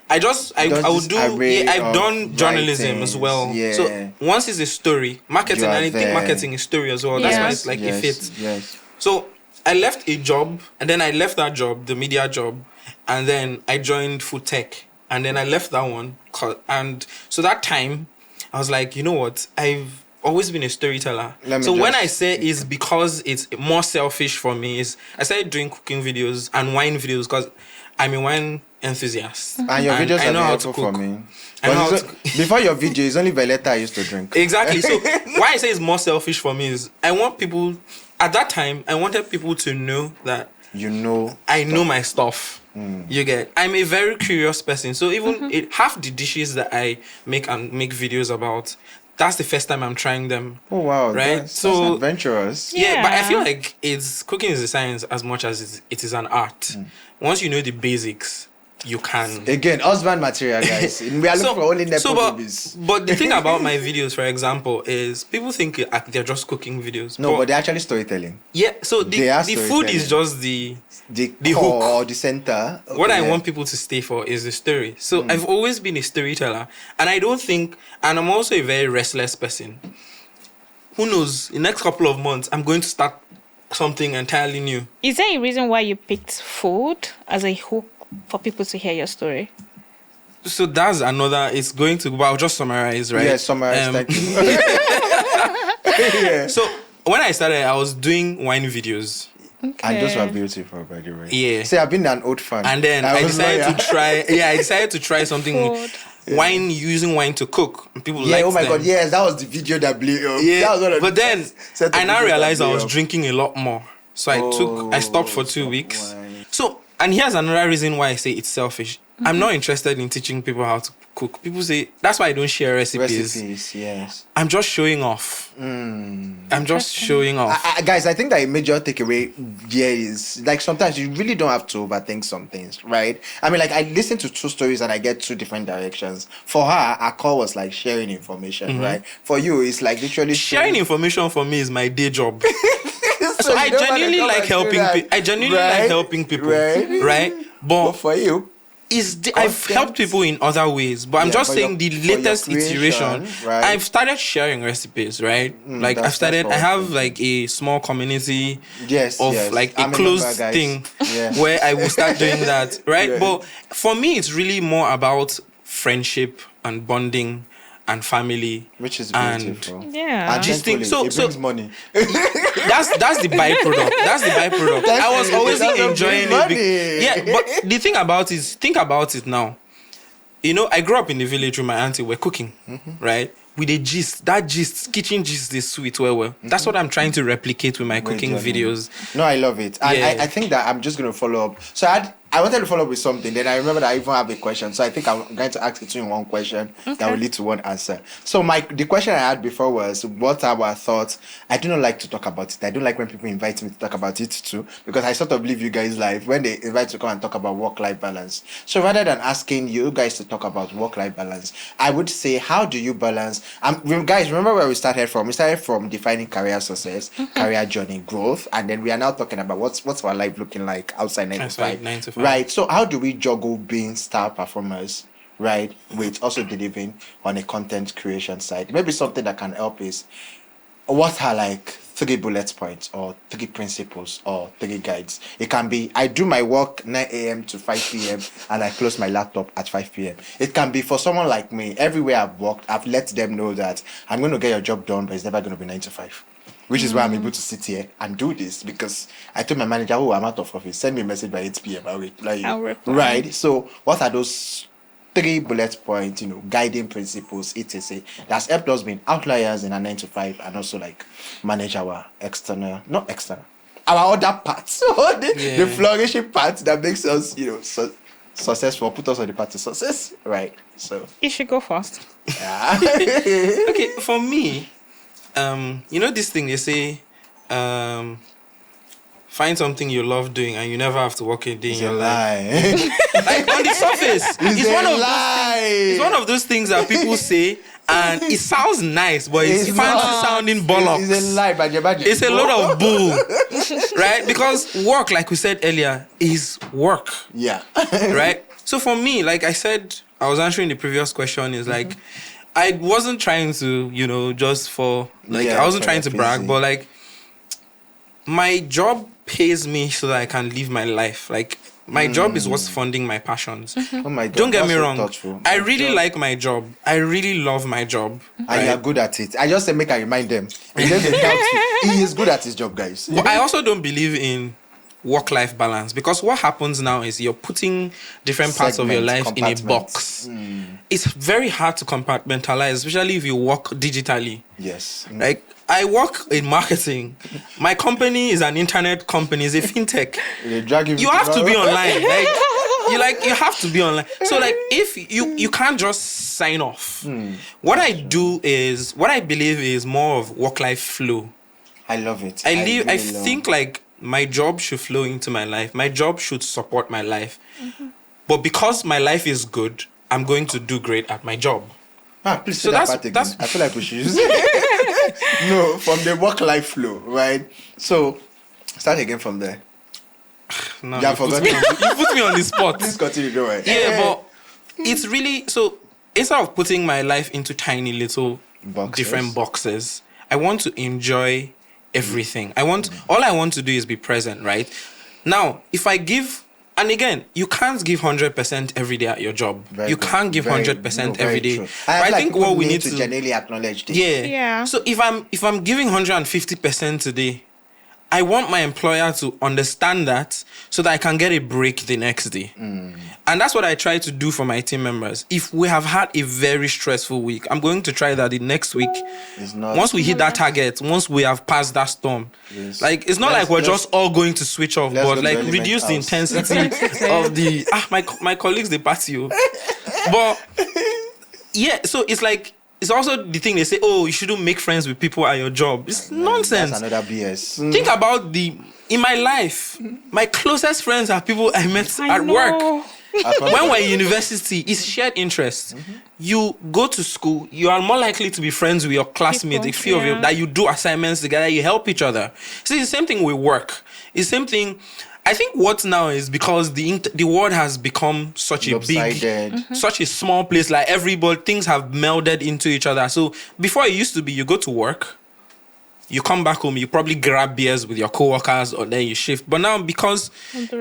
I would do, I've done journalism as well. Yeah. So once it's a story, marketing, and I think marketing is story as well. That's why it's like it fits. Yes. So I left a job, and then I left that job, the media job, and then I joined food tech, and then I left that one. And so that time, I was like, you know what, I've always been a storyteller. So when I say it's because it's more selfish for me, is I started doing cooking videos and wine videos because I'm a wine enthusiast. And your videos are very helpful for me. Before your video, it's only Valletta I used to drink. Exactly. So why I say it's more selfish for me is I want people, at that time, I wanted people to know that I know my stuff. You get, I'm a very curious person. So even half the dishes that I make and make videos about, that's the first time I'm trying them. Oh wow! Right? That's adventurous. Yeah, but I feel like cooking is a science as much as it is an art. Once you know the basics, you can. Again, husband material, guys. We are looking for only nepo babies. But the thing about my videos, for example, is people think they're just cooking videos. No, but they're actually storytelling. Yeah, so the food is just the hook or the center. What I want people to stay for is the story. So I've always been a storyteller, and and I'm also a very restless person. Who knows? In the next couple of months, I'm going to start something entirely new. Is there a reason why you picked food as a hook for people to hear your story? So that's another. It's going to. But I'll just summarize, right? Yeah, summarize. Thank you. Yeah. So when I started, I was doing wine videos. Okay. And those were beautiful, by the way. Yeah. See, I've been an old fan. And then I decided to try. Yeah, I decided to try something. Wine, using wine to cook. And people liked oh my them. God, yes, that was the video that blew up. Yeah, that was one of but then I now realized I was up. drinking a lot more. So I stopped for 2 weeks. Wine. So, and here's another reason why I say it's selfish. I'm not interested in teaching people how to cook. People say, that's why I don't share recipes. Yes. I'm just showing off. I'm just showing off. Guys, I think that a major takeaway here is like sometimes you really don't have to overthink some things, right? I mean, like I listen to 2 stories and I get 2 different directions. For her, our call was like sharing information, right? For you, it's like literally sharing information for me is my day job. So I genuinely like helping people. I genuinely like helping people, right? But for you, I've helped people in other ways, but I'm just saying the latest iteration. Right? I've started sharing recipes, right? Like I have like a small community of like a closed thing where I will start doing that, right? Yeah. But for me, it's really more about friendship and bonding and family, which is beautiful. And these things. So it brings money. That's the byproduct. That's the byproduct. I was always enjoying it. Yeah, but the thing about it is, think about it now. You know, I grew up in the village with my auntie. We're cooking, right? With a gist. That gist, kitchen gist is sweet. Well. That's what I'm trying to replicate with my cooking videos. No, I love it. And I think that I'm just going to follow up. So I wanted to follow up with something. Then I remember that I even have a question. So I think I'm going to ask it in one question that will lead to one answer. So the question I had before was, what are our thoughts? I do not like to talk about it. I don't like when people invite me to talk about it too, because I sort of live you guys' life when they invite to come and talk about work-life balance. So rather than asking you guys to talk about work-life balance, I would say, how do you balance? Guys, remember where we started from? We started from defining career success, career journey, growth, and then we are now talking about what's our life looking like outside 9 to 5. Right. So how do we juggle being star performers, right, with also delivering on a content creation side? Maybe something that can help is, what are like 3 bullet points or 3 principles or 3 guides. It can be, I do my work 9 a.m. to 5 p.m. and I close my laptop at 5 p.m. It can be for someone like me, everywhere I've worked, I've let them know that I'm going to get your job done, but it's never going to be 9 to 5. Which is why I'm able to sit here and do this, because I told my manager, oh, I'm out of office. Send me a message by 8 p.m. I'll reply you. I'll reply. Right? So what are those 3 bullet points, guiding principles, etc. That's helped us being outliers in a 9 to 5 and also like manage our our other parts. The flourishing part that makes us, successful, put us on the path to success. Right. So You should go first. yeah. Okay, for me, this thing they say, find something you love doing and you never have to work a day in It's your a life. lie. Like on the surface, It's one of those things that people say and it sounds nice, but it's fancy sounding bollocks. It's a lie, but It's a lot of bull, right? Because work, like we said earlier, is work, Yeah. right? So for me, like I said, I was answering the previous question, is like, I wasn't trying to, just for, like, Yeah, I wasn't for trying to brag, busy. but like, my job pays me so that I can live my life. Like, my job is what's funding my passions. Oh my God. Don't get that's me so wrong. thoughtful. I really like my job. I really love my job. And you're good at it. I just say make I remind them. In case they doubt you. He is good at his job, guys. But I also don't believe in work-life balance, because what happens now is you're putting different parts of your life in a box. It's very hard to compartmentalize, especially if you work digitally. Yes. Like, I work in marketing. My company is an internet company, it's a fintech. They drag You have to be online. You have to be online. So like, if you can't just sign off. What I believe is more of work-life flow. I love it. I really think like my job should flow into my life. My job should support my life. But because my life is good, I'm going to do great at my job. Please So say that that's- part again. that's- I feel like we should use it. No, from the work-life flow, right? So, start again from there. No, Yeah, you put forgot. you put me on the spot. Please continue, don't worry. Yeah, but it's really, so instead of putting my life into tiny little Boxes. different boxes, I want to enjoy everything. All I want to do is be present, right? Now, if I give, and again, you can't give 100% every day at your job. Very You good. can't give Very- 100% no, every very day. true. But I feel think people what we need to genuinely acknowledge this. Yeah. So if I'm giving 150% today, I want my employer to understand that so that I can get a break the next day. And that's what I try to do for my team members. If we have had a very stressful week, I'm going to try that the next week. It's not. Once we hit that target, once we have passed that storm, Yes. like it's not Let's- like we're let's- just all going to switch off, let's but go to like Element reduce the House. intensity of the my colleagues, they party you. But yeah, so it's like, it's also the thing they say, oh, you shouldn't make friends with people at your job. It's nonsense. That's another BS. Think about in my life, my closest friends are people I met at work. When we're in university, it's shared interest. You go to school, you are more likely to be friends with your classmates, a few of you, that you do assignments together, you help each other. See, it's the same thing with work. It's the same thing. I think what now is because the world has become such a big, Lopsided. such a small place, like everybody, things have melded into each other. So before it used to be, you go to work, you come back home, you probably grab beers with your coworkers, or then you shift. But now, because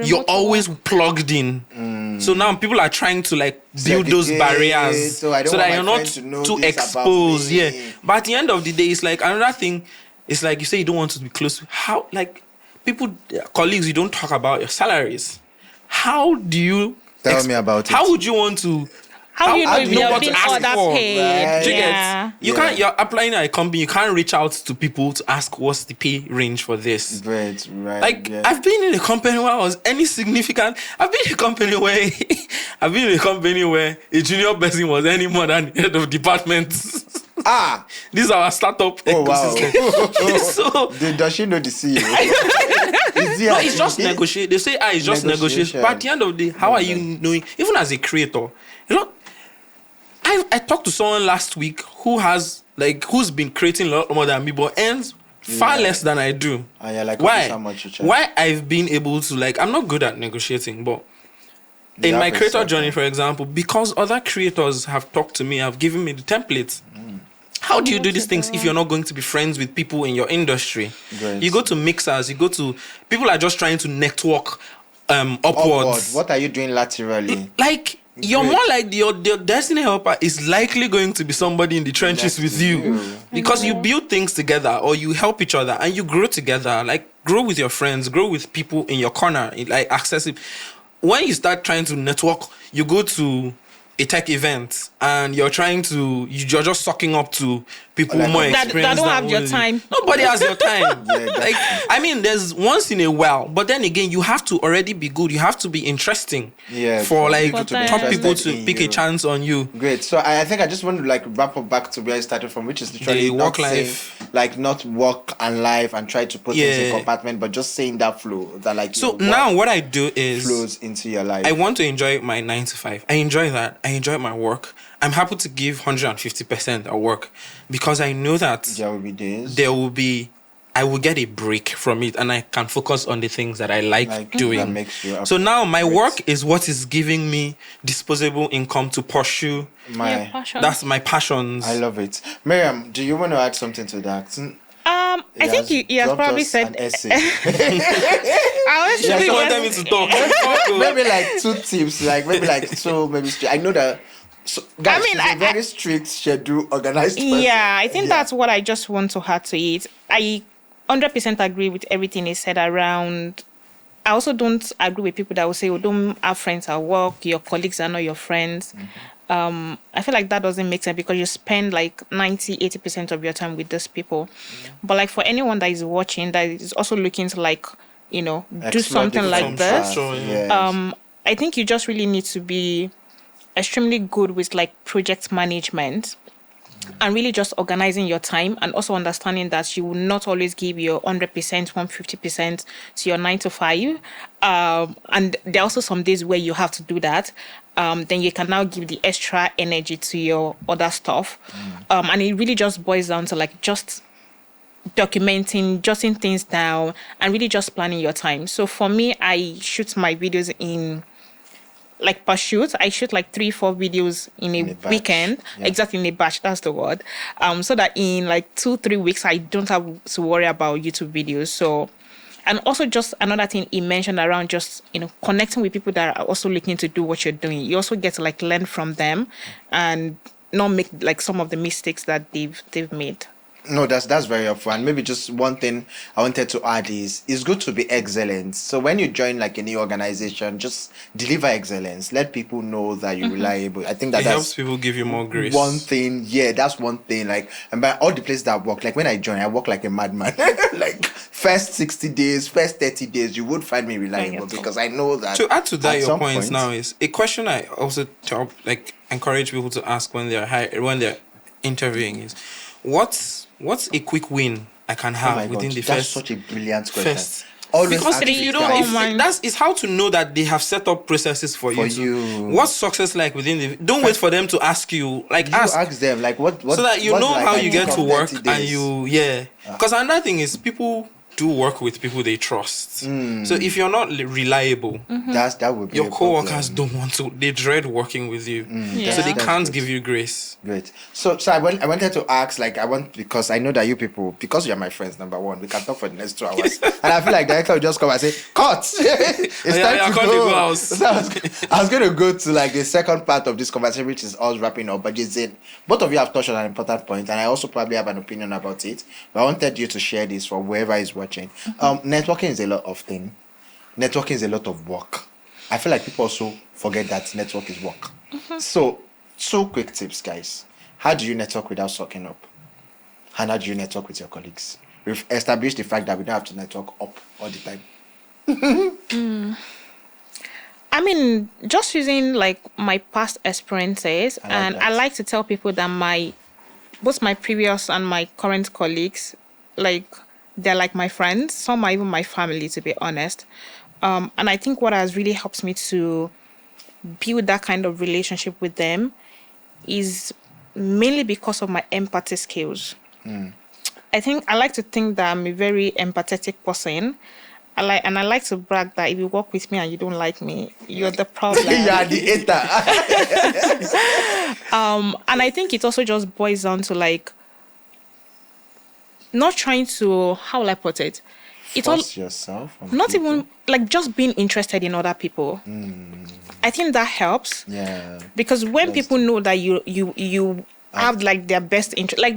you're always plugged in, so now people are trying to like build those Segregate, barriers so I don't that want you're my not friend to know too this about exposed. me. Yeah. But at the end of the day, it's like another thing. It's like you say you don't want to be close to how, like, people, colleagues, you don't talk about your salaries. How do you Tell me about it. How would you want to? How do you know if do you you're what being to ask for? underpaid? Right. Do you Yeah. get? You Yeah. can't. You're applying at a company. You can't reach out to people to ask what's the pay range for this. Right, right. Like, yeah. I've been in a company where I was any significant. I've been in a company where a junior person was any more than head of department. This is our startup Oh, wow. ecosystem. So Does she know the CEO? Is he no, actually- it's just negotiate. They say, it's just negotiation. But at the end of the day, how are you knowing? Even as a creator, I talked to someone last week who's been creating a lot more than me, but earns far less than I do. And you're like, Why? how much you charge? Why I've been able to, I'm not good at negotiating, but in You my have a creator certain- journey, for example, because other creators have talked to me, have given me the templates. How do you do these things if you're not going to be friends with people in your industry? Great. You go to mixers, people are just trying to network upwards. What are you doing laterally? Like, you're more like your destiny helper is likely going to be somebody in the trenches with you. Because you build things together or you help each other and you grow together. Like, grow with your friends, grow with people in your corner, like accessible. When you start trying to network, you go to a tech event and you're just sucking up to people more experienced that don't have your you. time. Nobody has your time. There's once in a while, but then again, you have to already be good. You have to be interesting for top people to pick a chance on you. Great. So I think I just want to wrap up back to where I started from, which is literally work life, not work and life and try to put things in compartment, but just saying that flow that So now what I do is flows into your life. I want to enjoy my 9 to 5. I enjoy that. I enjoy my work. I'm happy to give 150% at work because I know that there will be days. I will get a break from it and I can focus on the things that I like doing. That makes you so now my work is what is giving me disposable income to pursue my passion. That's my passions. I love it. Miriam, do you want to add something to that? I think he has probably said an essay. I was You wanted me to talk. Maybe 2 tips, maybe I know that. So, guys, she's a very strict schedule, organized person. Yeah, I think that's what I just want to add to it. I 100% agree with everything he said around. I also don't agree with people that will say, "Oh, don't have friends at work. Your colleagues are not your friends." I feel like that doesn't make sense because you spend 90-80% of your time with those people. But for anyone that is watching, that is also looking to do something like this, I think you just really need to be extremely good with project management and really just organizing your time and also understanding that you will not always give your 100%, 150% to your 9 to 5. And there are also some days where you have to do that. Then you can now give the extra energy to your other stuff. And it really just boils down to just documenting, jotting things down and really just planning your time. So for me, I shoot my videos in per shoot. I shoot 3-4 videos in a weekend. Yeah. Exactly, in a batch, that's the word. So that in 2-3 weeks, I don't have to worry about YouTube videos. So, and also just another thing he mentioned around just, connecting with people that are also looking to do what you're doing. You also get to learn from them and not make some of the mistakes that they've made. No, that's very helpful. And maybe just one thing I wanted to add is it's good to be excellent. So when you join a new organization, just deliver excellence. Let people know that you're reliable. I think that helps people give you more grace. One thing, that's one thing. And by all the places that I work, when I join, I work like a madman. First 60 days, first 30 days, you would find me reliable because I know that. To add to that, your points now is a question I also encourage people to ask when they're interviewing is, what's a quick win I can have within the first? That's such a brilliant question. Because if you don't, it's how to know that they have set up processes for you. What's success like within the? Don't wait for them to ask you. Ask them what so that you know how you get to work and you Because another thing is people do work with people they trust. So if you're not reliable, that would be your co-workers don't want to. They dread working with you, so they can't give you grace. Great. So I wanted to ask, because I know that you people, because you're my friends, number one, we can talk for the next 2 hours, and I feel like the director will just come and say, "Cut! It's time to go." So I was going to go to the second part of this conversation, which is us wrapping up. But both of you have touched on an important point, and I also probably have an opinion about it. But I wanted you to share this for whoever is watching. Networking is a lot of things. Networking is a lot of work. I feel like people also forget that network is work. So 2 quick tips, guys. How do you network without sucking up? And how do you network with your colleagues? We've established the fact that we don't have to network up all the time. I mean, just using my past experiences, I like to tell people that both my previous and my current colleagues, they're my friends. Some are even my family, to be honest. And I think what has really helped me to build that kind of relationship with them is mainly because of my empathy skills. I like to think that I'm a very empathetic person. I like to brag that if you work with me and you don't like me, you're the problem. You are the hater. And I think it also just boils down to not trying to, how will I put it? It's all Force yourself. on not people. even like just being interested in other people. I think that helps. Yeah. Because when people know that you have like their best interest, like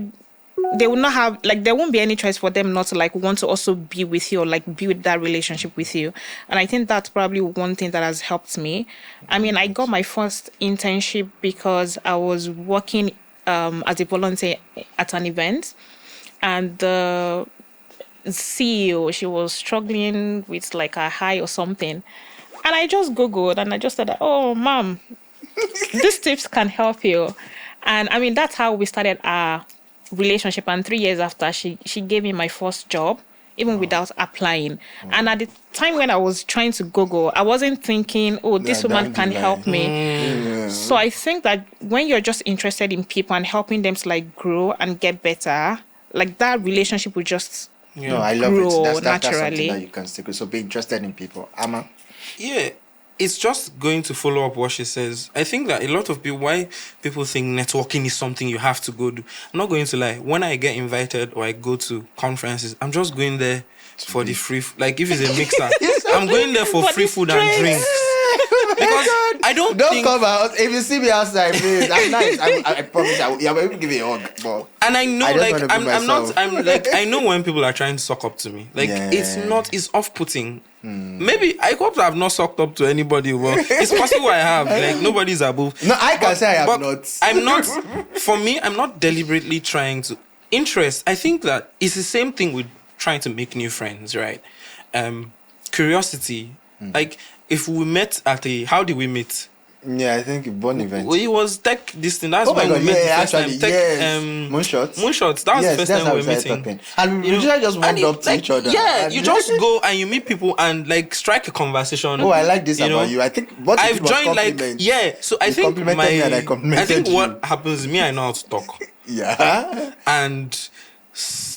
they will not have like there won't be any choice for them not to like want to also be with you or like build that relationship with you. And I think that's probably one thing that has helped me. I mean, I got my first internship because I was working as a volunteer at an event, and the CEO, she was struggling with like a high or something. And I just Googled and I just said, oh, mom, these tips can help you. And I mean, that's how we started our relationship. And 3 years after, she gave me my first job, even without applying. And at the time when I was trying to Google, I wasn't thinking, oh, this Yeah, woman can dandelion. help me. So I think that when you're just interested in people and helping them to like grow and get better, like that relationship will just No, I love grow it. That's something naturally. that you can stick with. So be interested in people. Amma. Yeah, it's just going to follow up what she says. I think that a lot of people, why people think networking is something you have to go do. I'm not going to lie. When I get invited or I go to conferences, I'm just going there for the free. Like if it's a mixer, I'm going there for free the food and drinks. drinks. Because I don't Don't think, come out. If you see me outside, please. I'm nice. I promise I will give you a hug. But and I know, I just like wanna be I'm not, myself. I'm like I know when people are trying to suck up to me. Like it's off-putting. Maybe I hope I've not sucked up to anybody. Well, it's possible I have. Like nobody's above. no, I can say I have But not. I'm not. For me, I'm not deliberately trying to interest. I think that it's the same thing with trying to make new friends, right? Curiosity. Like if we met at how did we meet? Yeah, I think one event. Well, it was tech this thing. That's Oh my when god, we met yeah, the first actually, time. Tech, yes. Moonshots. Moonshots. That was Yes, the first that's time how we we were started meeting. talking. And we usually just warmed up to each other. Yeah, And you just go and you meet people and like strike a conversation. Oh, I like this you know. about you. I think what you I've did was joined like compliment. so I You think complimented me and I complimented what you. happens is me, I know how to talk. Yeah. And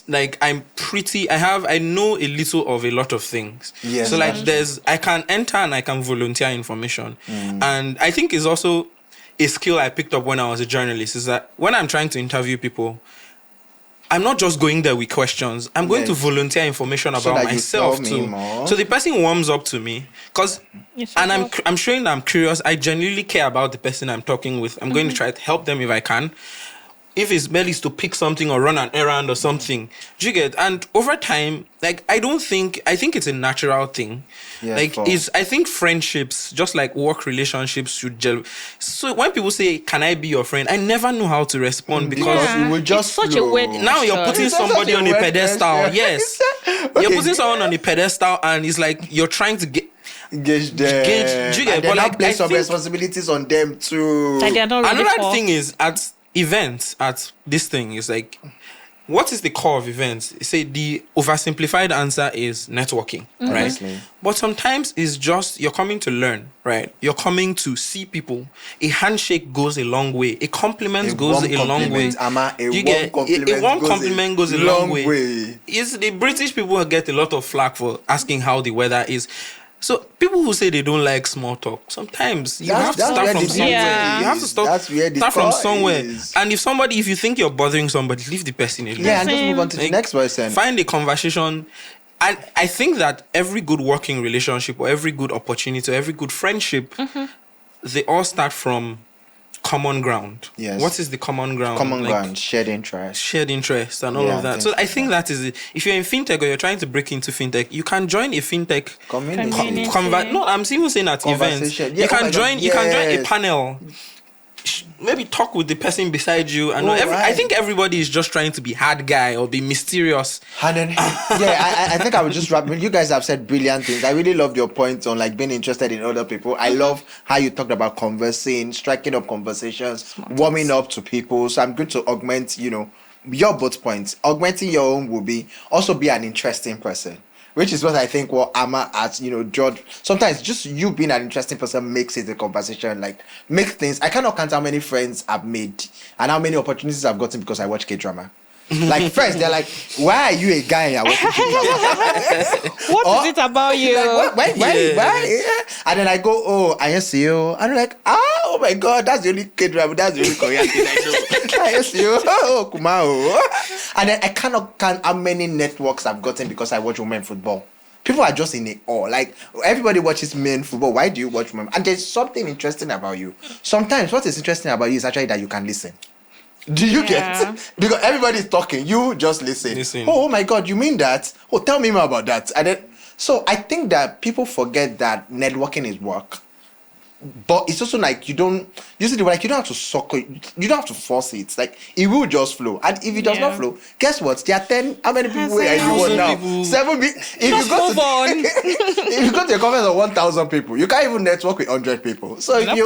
like I know a little of a lot of things. Yes, So like that's I can enter and I can volunteer information. And I think it's also a skill I picked up when I was a journalist is that when I'm trying to interview people, I'm not just going there with questions. I'm going to Yes. volunteer information So about that you myself tell me too. more. So the person warms up to me because Yes, and of course. I'm showing that I'm curious. I genuinely care about the person I'm talking with. I'm going to try to help them if I can. If it's merely to pick something or run an errand or something, do you get? And over time, like I think it's a natural thing. Yeah, like for- I think friendships, just like work relationships, should gel. So when people say, "Can I be your friend?" I never know how to respond because Because you will just it's such a flow. weird now you're putting It's such somebody a on a weird pedestal. question. Yes, Okay. you're putting someone on a pedestal, and it's like you're trying to get. Gauge them. do you get- And then but now like, place I some think- responsibilities on them too. That they are not ready Another for. thing is at events, at this thing is like, what is the core of events? Say the oversimplified answer is networking, right? Honestly. But sometimes it's just you're coming to learn, right? You're coming to see people. A handshake goes a long way. A compliment goes warm a long way. compliment, Amma, a You warm get- compliment a warm goes compliment goes a long way. Is the British people get a lot of flack for asking how the weather is. So people who say they don't like small talk, sometimes you have to That's start where from the somewhere. Yeah. You have to That's where the start from core somewhere. is. And if you think you're bothering somebody, leave the person alone. Yeah, and just move on to the Like, next person. Find a conversation. And I think that every good working relationship or every good opportunity or every good friendship, they all start from common ground. Yes. What is the common ground? Common Like, ground, shared interest. shared interest and all Yeah, of that. So I think that is it. If you're in fintech or you're trying to break into fintech, you can join a fintech Community. Community. no, I'm even saying at events. Conversation. Yeah, You oh my can God, join. You can join a yes. panel. Maybe talk with the person beside you. And I right. think everybody is just trying to be hard guy or be mysterious. And then, I think I would just wrap. You guys have said brilliant things. I really loved your point on like being interested in other people. I love how you talked about conversing, striking up conversations, warming up to people. So I'm going to augment, your both points. Augmenting your own will be also be an interesting person. Which is what I think what Amma as George. Sometimes just you being an interesting person makes it a conversation. Like make things. I cannot count how many friends I've made and how many opportunities I've gotten because I watch K-drama. Like first, they're like, "Why are you a guy? What is it about you? Like, why? And then I go, "Oh, I see you." And I'm like, "Oh my God, that's the only K-drama, that's the only Korean thing I know." I see you. Oh, Kumao. And then I cannot count how many networks I've gotten because I watch women football. People are just in awe. Like, everybody watches men football. Why do you watch women? And there's something interesting about you. Sometimes what is interesting about you is actually that you can listen. Do you get? Because everybody is talking. You just listen. Oh my God, you mean that? Oh, tell me more about that. And then, so I think that people forget that networking is work. But it's also like you don't have to suck it, you don't have to force it. Like it will just flow. And if it does not flow, guess what? There are 10, how many people are you on now? 7 if you go to if you go to a conference of 1,000 people, you can't even network with 100 people. So if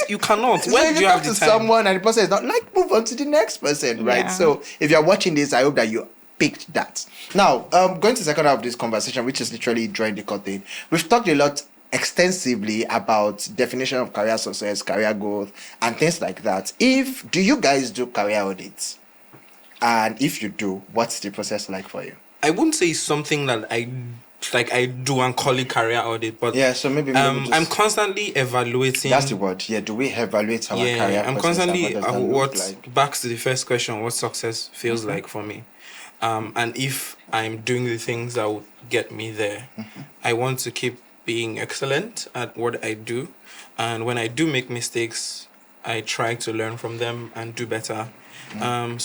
you cannot. So if you talk to someone and the person is not, like, move on to the next person, right? So if you're watching this, I hope that you picked that. Now, going to the second half of this conversation, which is literally drawing the curtain, we've talked a lot extensively about definition of career success, career growth, and things like that. Do you guys do career audits? And if you do, what's the process like for you? I wouldn't say it's something that I do and call it career audit, but so maybe I'm constantly evaluating. That's the word. Yeah, do we evaluate our career? I'm constantly back to the first question, what success feels like for me. And if I'm doing the things that would get me there, I want to keep being excellent at what I do, and when I do make mistakes, I try to learn from them and do better. I'm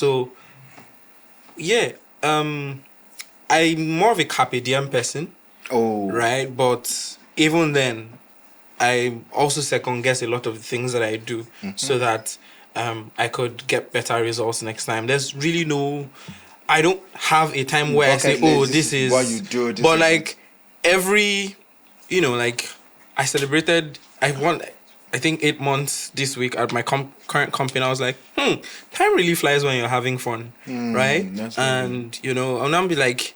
more of a carpe diem person. Right, but even then, I also second guess a lot of the things that I do so that I could get better results next time. There's really I don't have a time where I say, this is what you do. But like every I celebrated, I won, I think 8 months this week at my current company. I was like, time really flies when you're having fun, right? And, I'll now be like,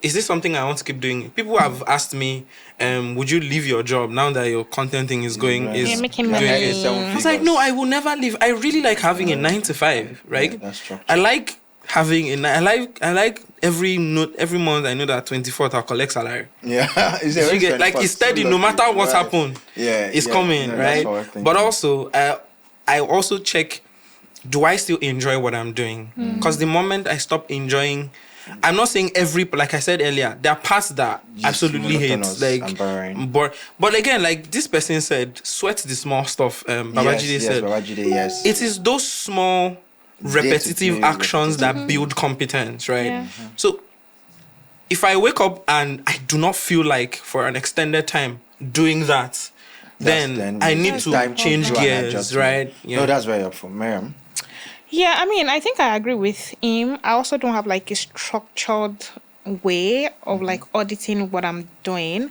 is this something I want to keep doing? People have asked me, would you leave your job now that your content thing is going, making money? I was like, no, I will never leave. I really like having a 9 to 5, right? Yeah, that's true. I like having I like every month I know that 24th I'll collect salary. Yeah. You get, like, it's steady no matter what happened. It's coming, right? But also I also check, do I still enjoy what I'm doing? Because the moment I stop enjoying, I'm not saying like I said earlier, there are parts that absolutely hate, like, but again, like this person said, sweat the small stuff. Babajide said, Babajide, it is those small repetitive actions that build competence, right? So if I wake up and I do not feel like for an extended time doing that, then I need to change gears, right? No, that's very helpful. Miriam? Yeah, I mean, I think I agree with him. I also don't have like a structured way of like auditing what I'm doing.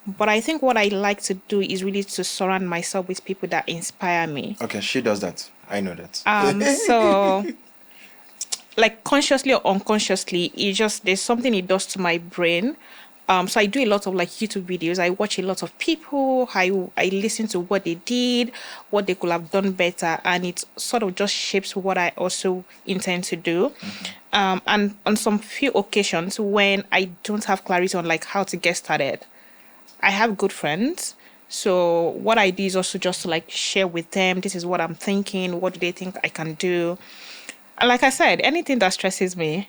But I think what I like to do is really to surround myself with people that inspire me. Okay, she does that. I know that. So, like, consciously or unconsciously, there's something it does to my brain. So I do a lot of like YouTube videos. I watch a lot of people. I listen to what they did, what they could have done better, and it sort of just shapes what I also intend to do. And on some few occasions when I don't have clarity on like how to get started, I have good friends. So what I do is also just to like share with them, this is what I'm thinking, what do they think I can do? And like I said, anything that stresses me,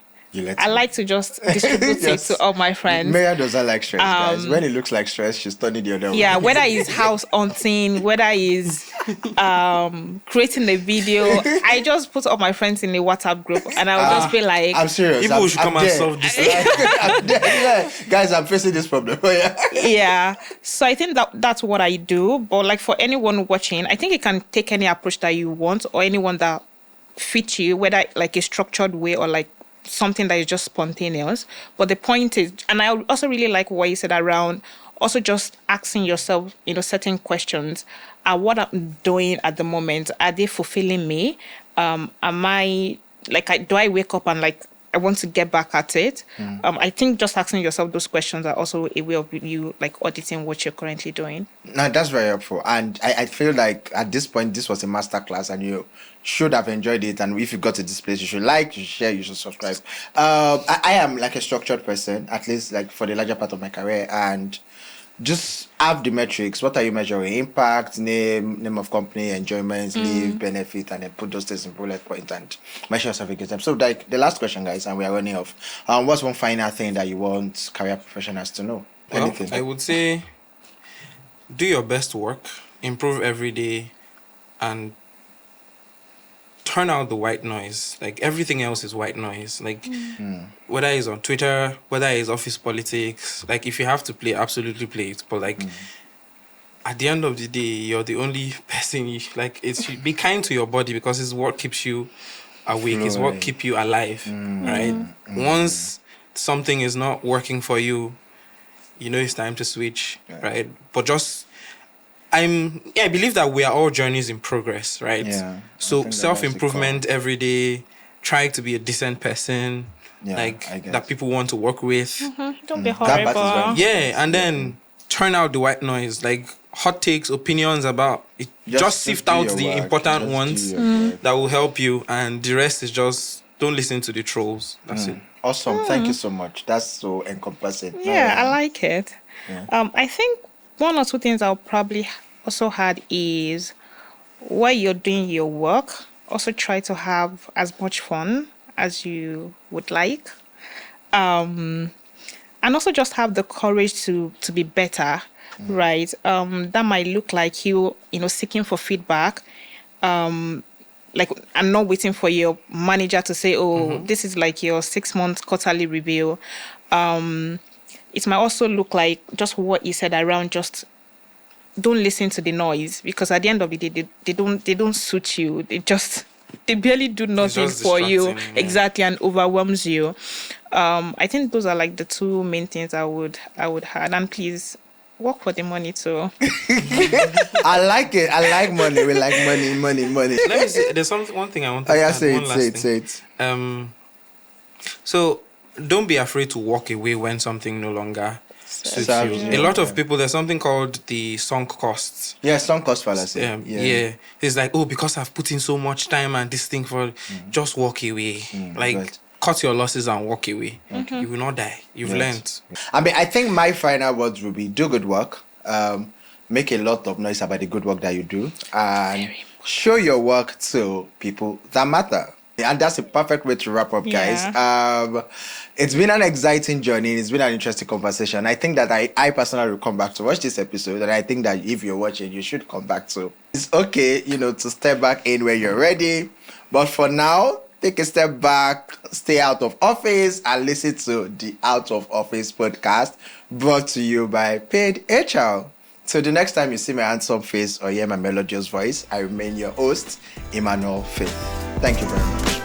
I like to just distribute it to all my friends. Maya doesn't like stress, guys. When it looks like stress, she's turning the other way. Yeah, whether it's house hunting, whether it's creating a video, I just put all my friends in a WhatsApp group and I'll just be like, I'm serious. People should come and solve this. Guys, I'm facing this problem. Yeah. So I think that's what I do. But like for anyone watching, I think you can take any approach that you want or anyone that fits you, whether like a structured way or like something that is just spontaneous. But the point is, and I also really like what you said around also just asking yourself, certain questions. What I'm doing at the moment, are they fulfilling me? Am I, do I wake up and like I want to get back at it. I think just asking yourself those questions are also a way of you like auditing what you're currently doing. No, that's very helpful. And I feel like at this point, this was a masterclass and you should have enjoyed it. And if you got to this place, you should like, you should share, you should subscribe. I am like a structured person, at least like for the larger part of my career. And just have the metrics. What are you measuring? Impact, name of company, enjoyment, leave, benefit, and then put those things in bullet point and measure yourself against them. So, like the last question, guys, and we are running off. What's one final thing that you want career professionals to know? Well, Anything? I would say do your best work, improve every day, and turn out the white noise. Like everything else is white noise. Like whether it's on Twitter, whether it's office politics, like if you have to play, absolutely play it. But like at the end of the day, you're the only person like it's be kind to your body because it's what keeps you awake, it's what keeps you alive. Right? Once something is not working for you, you know it's time to switch, right? But just I believe that we are all journeys in progress, right? Yeah. So self-improvement every day, try to be a decent person, that people want to work with. Don't be That part is horrible. very- Yeah, and then turn out the white noise, like hot takes, opinions about it. Just sift do out your the work. important Just do ones your work. that will help you, and the rest is just don't listen to the trolls. That's it. Awesome. Thank you so much. That's so encompassing. Yeah, I like it. I think one or two things I'll probably also add is while you're doing your work, also try to have as much fun as you would like. And also just have the courage to be better, right? That might look like you seeking for feedback. Like I'm not waiting for your manager to say, oh, this is like your 6-month quarterly review. It might also look like just what you said around just don't listen to the noise, because at the end of the day, they don't suit you. They barely do nothing for you. distracting, yeah. Exactly, and overwhelms you. I think those are like the two main things I would add. And please work for the money too. I like it. I like money. We like money. Let me say, there's one thing I want to Oh yeah, add. say One it, last say thing. it. So don't be afraid to walk away when something no longer suits Serves you. you, A lot of yeah. people, there's something called the sunk costs. Yeah, some cost fallacy. Yeah. It's like, oh, because I've put in so much time and this thing just walk away. right. Cut your losses and walk away. You will not die. You've learned. I mean, I think my final words will be: do good work, make a lot of noise about the good work that you do, and show your work to people that matter. And that's a perfect way to wrap up, guys. It's been an exciting journey. It's been an interesting conversation. I think that I personally will come back to watch this episode, and I think that if you're watching, you should come back to. It's okay, to step back in when you're ready. But for now, take a step back, stay out of office, and listen to the Out of Office podcast brought to you by Paid HR. So the next time you see my handsome face or hear my melodious voice, I remain your host, Emmanuel Faith. Thank you very much.